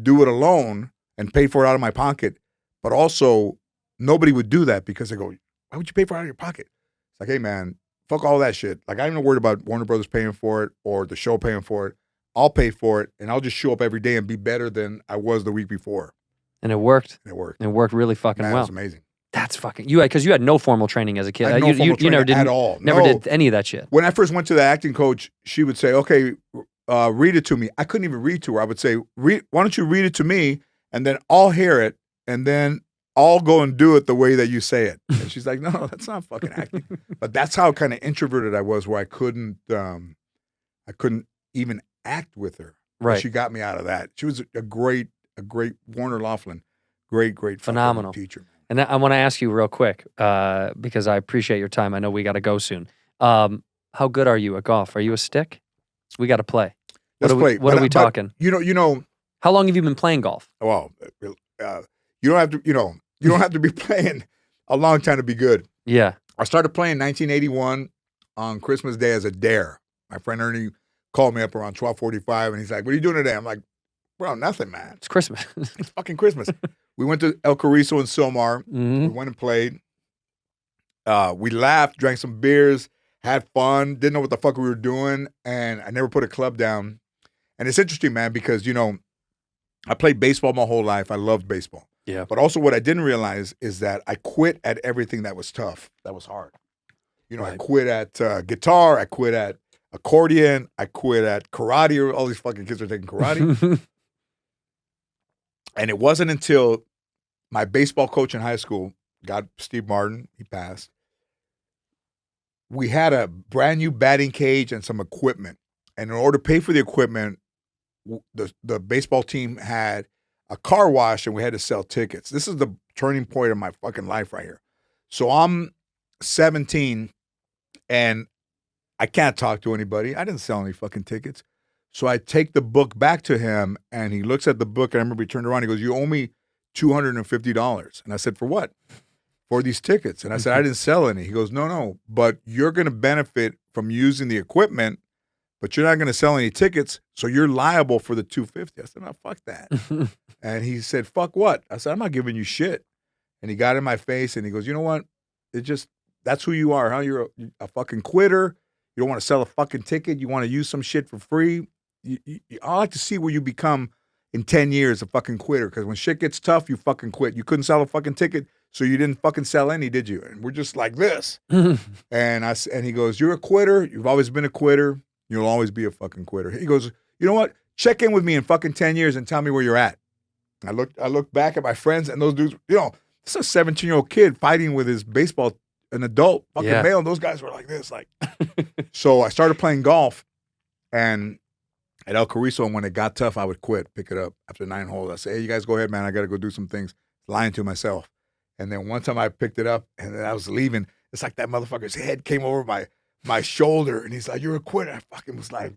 do it alone and pay for it out of my pocket. But also, nobody would do that because they go, why would you pay for it out of your pocket? It's like, hey, man, fuck all that shit. Like, I'm not worried about Warner Brothers paying for it or the show paying for it. I'll pay for it, and I'll just show up every day and be better than I was the week before. And it worked. It worked. It worked really fucking well. It was amazing. That's fucking because you had no formal training as a kid. I had no formal training never did at all. Never did any of that shit. When I first went to the acting coach, she would say, "Okay, read it to me." I couldn't even read to her. I would say, "Why don't you read it to me, and then I'll hear it, and then I'll go and do it the way that you say it." And she's like, "No, that's not fucking acting." But that's how kind of introverted I was, where I couldn't even act with her. Right. She got me out of that. She was a great Warner Laughlin, great phenomenal teacher. And I want to ask you real quick, because I appreciate your time. I know we got to go soon. How good are you at golf? Are you a stick? We got to play. Let's play. What are we talking? You know. How long have you been playing golf? Well, you don't have to. You don't have to be playing a long time to be good. Yeah. I started playing in 1981 on Christmas Day as a dare. My friend Ernie called me up around 12:45, and he's like, "What are you doing today?" I'm like, "Bro, nothing, man. It's Christmas. It's fucking Christmas." We went to El Carrizo in Silmar. Mm-hmm. We went and played. We laughed, drank some beers, had fun, didn't know what the fuck we were doing, and I never put a club down. And it's interesting, man, because, I played baseball my whole life. I loved baseball. Yeah. But also what I didn't realize is that I quit at everything that was tough, that was hard. I quit at guitar. I quit at accordion. I quit at karate. All these fucking kids are taking karate. And it wasn't until my baseball coach in high school, Steve Martin, he passed. We had a brand new batting cage and some equipment. And in order to pay for the equipment, the baseball team had a car wash and we had to sell tickets. This is the turning point of my fucking life right here. So I'm 17 and I can't talk to anybody. I didn't sell any fucking tickets. So I take the book back to him and he looks at the book and I remember he turned around. He goes, "You owe me $250. And I said, "For what?" "For these tickets." And I said, "I didn't sell any." He goes, No, but you're going to benefit from using the equipment, but you're not going to sell any tickets, so you're liable for the $250. I said, "No, fuck that." And he said, "Fuck what?" I said, "I'm not giving you shit." And he got in my face and he goes, "You know what? That's who you are, huh? You're a fucking quitter. You don't want to sell a fucking ticket. You want to use some shit for free. I like to see where you become in 10 years, a fucking quitter, because when shit gets tough, you fucking quit. You couldn't sell a fucking ticket, so you didn't fucking sell any, did you?" And we're just like this. And he goes, "You're a quitter. You've always been a quitter. You'll always be a fucking quitter." He goes, "You know what? Check in with me in fucking 10 years and tell me where you're at." I look back at my friends and those dudes, this is a 17-year-old kid fighting with his baseball, an adult fucking male. And those guys were like this, like. So I started playing golf and at El Carrizo, and when it got tough, I would quit, pick it up after 9 holes. I say, "Hey, you guys go ahead, man. I got to go do some things." Lying to myself. And then one time I picked it up and then I was leaving. It's like that motherfucker's head came over my shoulder and he's like, "You're a quitter." I fucking was like,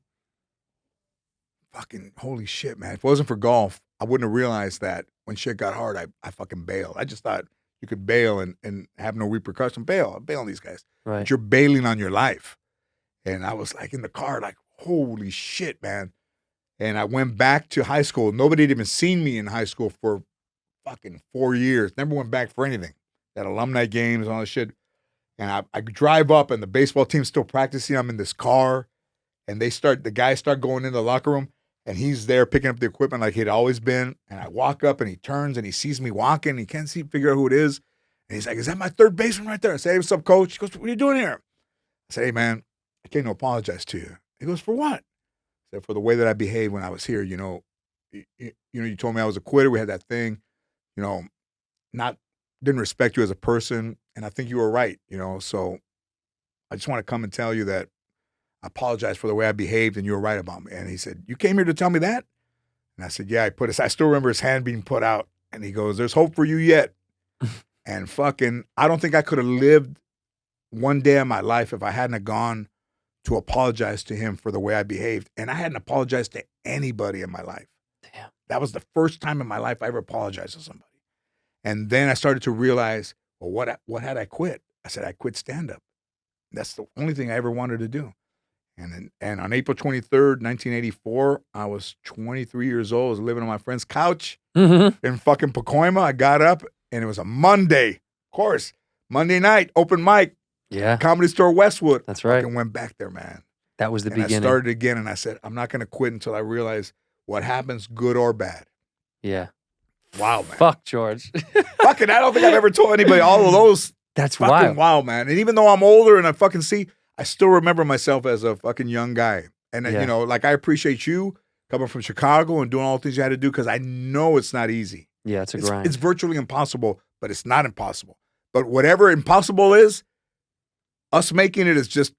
fucking holy shit, man. If it wasn't for golf, I wouldn't have realized that when shit got hard, I fucking bailed. I just thought you could bail and have no repercussion. Bail on these guys. Right. But you're bailing on your life. And I was like in the car, like, holy shit, man. And I went back to high school. Nobody had even seen me in high school for fucking 4 years. Never went back for anything. That alumni games and all that shit. And I drive up and the baseball team's still practicing. I'm in this car. And the guys start going in the locker room. And he's there picking up the equipment like he'd always been. And I walk up and he turns and he sees me walking. He can't figure out who it is. And he's like, "Is that my third baseman right there?" I say, "Hey, what's up, coach?" He goes, "What are you doing here?" I say, "Hey, man, I came to apologize to you." He goes, "For what?" I said, "For the way that I behaved when I was here. You told me I was a quitter. We had that thing, didn't respect you as a person. And I think you were right, so I just want to come and tell you that I apologize for the way I behaved and you were right about me." And he said, "You came here to tell me that?" And I said, "Yeah." I still remember his hand being put out. And he goes, "There's hope for you yet." And fucking, I don't think I could have lived one day of my life if I hadn't have gone to apologize to him for the way I behaved. And I hadn't apologized to anybody in my life. Damn. That was the first time in my life I ever apologized to somebody. And then I started to realize, well, what had I quit? I said, I quit stand-up. That's the only thing I ever wanted to do. And on April 23rd, 1984, I was 23 years old. I was living on my friend's couch in fucking Pacoima. I got up, and it was a Monday. Of course, Monday night, open mic. Yeah. Comedy Store Westwood. That's right. I went back there, man. That was the and beginning. I started again, and I said, I'm not going to quit until I realize what happens, good or bad. Yeah. Wow, man. Fuck, George. Fucking, I don't think I've ever told anybody all of those. That's fucking wild, man. And even though I'm older and I fucking see, I still remember myself as a fucking young guy. And, I appreciate you coming from Chicago and doing all the things you had to do because I know it's not easy. Yeah, it's a grind. It's virtually impossible, but it's not impossible. But whatever impossible is, us making it is just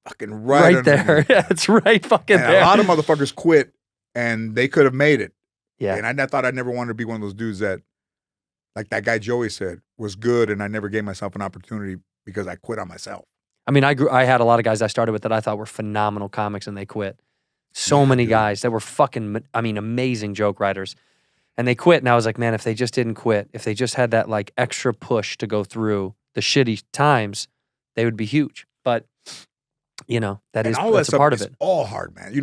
fucking right there. Yeah, it's right fucking and there. A lot of motherfuckers quit and they could have made it. Yeah. And I thought I'd never wanted to be one of those dudes that, like that guy Joey said, was good and I never gave myself an opportunity because I quit on myself. I mean, I had a lot of guys I started with that I thought were phenomenal comics and they quit. So many guys that were fucking, amazing joke writers. And they quit, and I was like, man, if they just didn't quit, if they just had that like extra push to go through the shitty times, they would be huge. But, that's a part of it. It's all hard, man.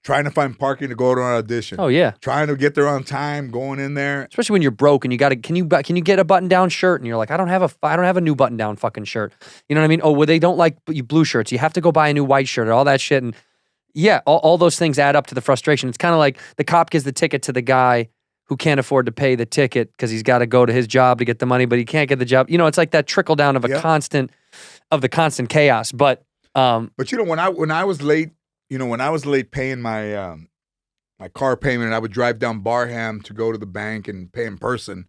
Trying to find parking to go to an audition. Oh, yeah. Trying to get there on time, going in there. Especially when you're broke and you got to, can you get a button-down shirt? And you're like, I don't have a new button-down fucking shirt. You know what I mean? Oh, well, they don't like blue shirts. You have to go buy a new white shirt and all that shit. And yeah, all those things add up to the frustration. It's kind of like the cop gives the ticket to the guy who can't afford to pay the ticket because he's got to go to his job to get the money, but he can't get the job. You know, it's like that trickle down of the constant chaos. But you know, when I was late, paying my my car payment, and I would drive down Barham to go to the bank and pay in person,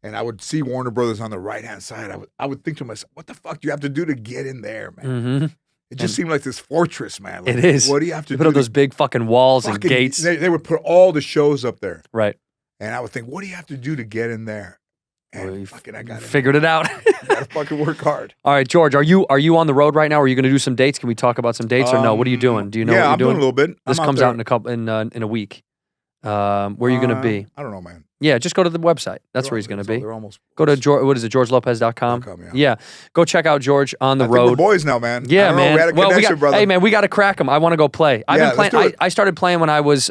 and I would see Warner Brothers on the right hand side. I would think to myself, what the fuck do you have to do to get in there, man? Mm-hmm. It just seemed like this fortress, man. Like, it is. What do you have to do? Put up those big fucking walls and gates. They would put all the shows up there. Right. And I would think, what do you have to do to get in there? And I got it. Figured it out. Gotta fucking work hard. All right, George, are you on the road right now? Are you going to do some dates? Can we talk about some dates or no? What are you doing? Do you know what you're I'm doing a little bit. This comes out in a week. Where are you going to be? I don't know, man. Yeah, just go to the website. That's where he's going to be. They're almost go to GeorgeLopez.com. Yeah. Go check out George on the road. We're boys now, man. Yeah, man. We had a connection, brother. Hey, man, we got to crack them. I want to go play. I've been playing. I started playing when I was.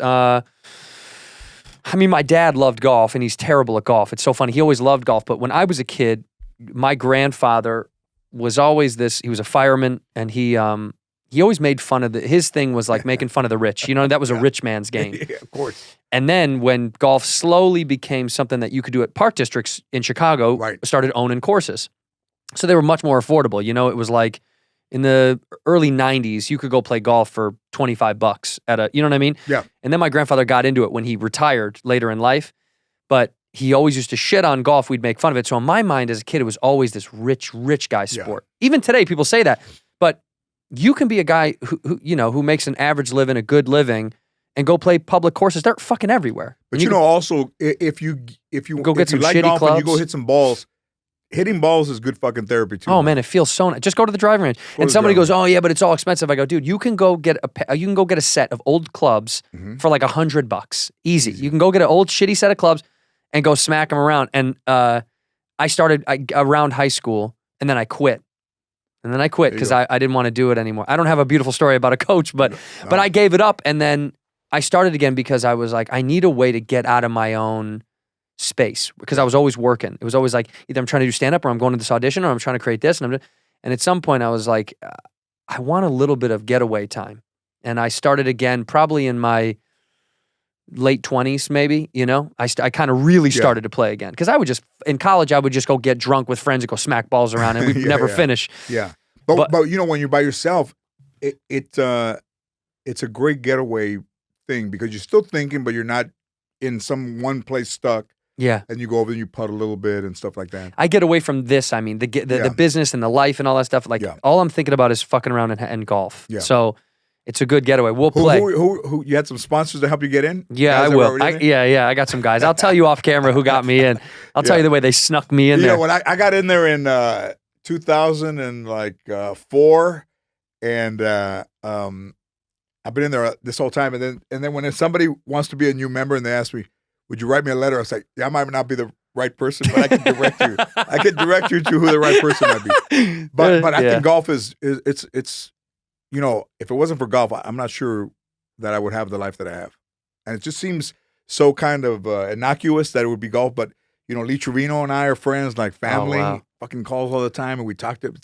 I mean, my dad loved golf, and he's terrible at golf. It's so funny. He always loved golf, but when I was a kid, my grandfather was always this. He was a fireman, and he always made fun of his thing was like making fun of the rich. You know, that was a rich man's game. Yeah, of course. And then when golf slowly became something that you could do at park districts in Chicago, started owning courses. So they were much more affordable. You know, it was like in the early 90s, you could go play golf for $25 at a, you know what I mean? Yeah. And then my grandfather got into it when he retired later in life, but he always used to shit on golf. We'd make fun of it. So in my mind as a kid, it was always this rich guy sport. Yeah. Even today, people say that, but you can be a guy who makes an average living, a good living, and go play public courses. They're fucking everywhere. But you know, also if you go get some like shitty golf clubs, and you go hit some balls. Hitting balls is good fucking therapy too. Oh man, it feels so nice. Just go to the driving range. And somebody goes, "Oh yeah, but it's all expensive." I go, "Dude, you can go get a set of old clubs for like $100, easy. You can go get an old shitty set of clubs and go smack them around." And I started around high school, and then I quit. Because I didn't want to do it anymore. I don't have a beautiful story about a coach, but I gave it up, and then I started again because I was like, I need a way to get out of my own space because I was always working. It was always like either I'm trying to do stand-up or I'm going to this audition or I'm trying to create this. And at some point I was like, I want a little bit of getaway time. And I started again probably in my late 20s maybe, you know. I kind of really started to play again because in college I would just go get drunk with friends and go smack balls around and we'd never finish. Yeah. But you know, when you're by yourself, it's a great getaway thing because you're still thinking, but you're not in some one place stuck. Yeah. And you go over and you putt a little bit and stuff like that. I get away from this. I mean, the business and the life and all that stuff. Like all I'm thinking about is fucking around and golf. Yeah. So it's a good getaway. We'll play. Who you had some sponsors to help you get in? Yeah, I will. I got some guys. I'll tell you off camera who got me in. I'll tell you the way they snuck me in there. You know, when I got in there in 2004 and I've been in there this whole time. And then when somebody wants to be a new member and they ask me, would you write me a letter? I was like, yeah, I might not be the right person, but I can direct you. I can direct you to who the right person might be. But I think golf is you know, if it wasn't for golf, I'm not sure that I would have the life that I have. And it just seems so kind of innocuous that it would be golf. But, you know, Lee Trevino and I are friends, like family, fucking calls all the time. And we talked. It's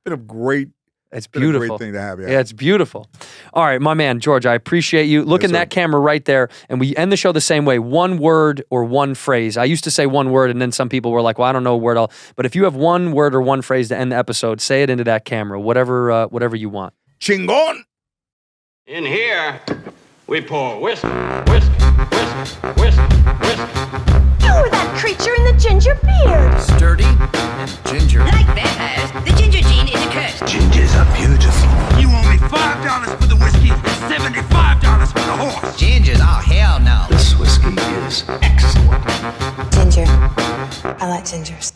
been a great. It's beautiful. A great thing to have, yeah, it's beautiful. All right, my man, George, I appreciate you. Look in that camera right there, and we end the show the same way, one word or one phrase. I used to say one word, and then some people were like, well, I don't know a word. But if you have one word or one phrase to end the episode, say it into that camera, whatever you want. Chingon! In here, we pour whisk, whisk, whisk, whisk, whisk. You were that creature in the ginger beard. Sturdy and ginger. Like vampires, the ginger gene is a curse. Gingers are beautiful. You owe me $5 for the whiskey and $75 for the horse. Gingers? Oh, hell no. This whiskey is excellent. Ginger. I like gingers.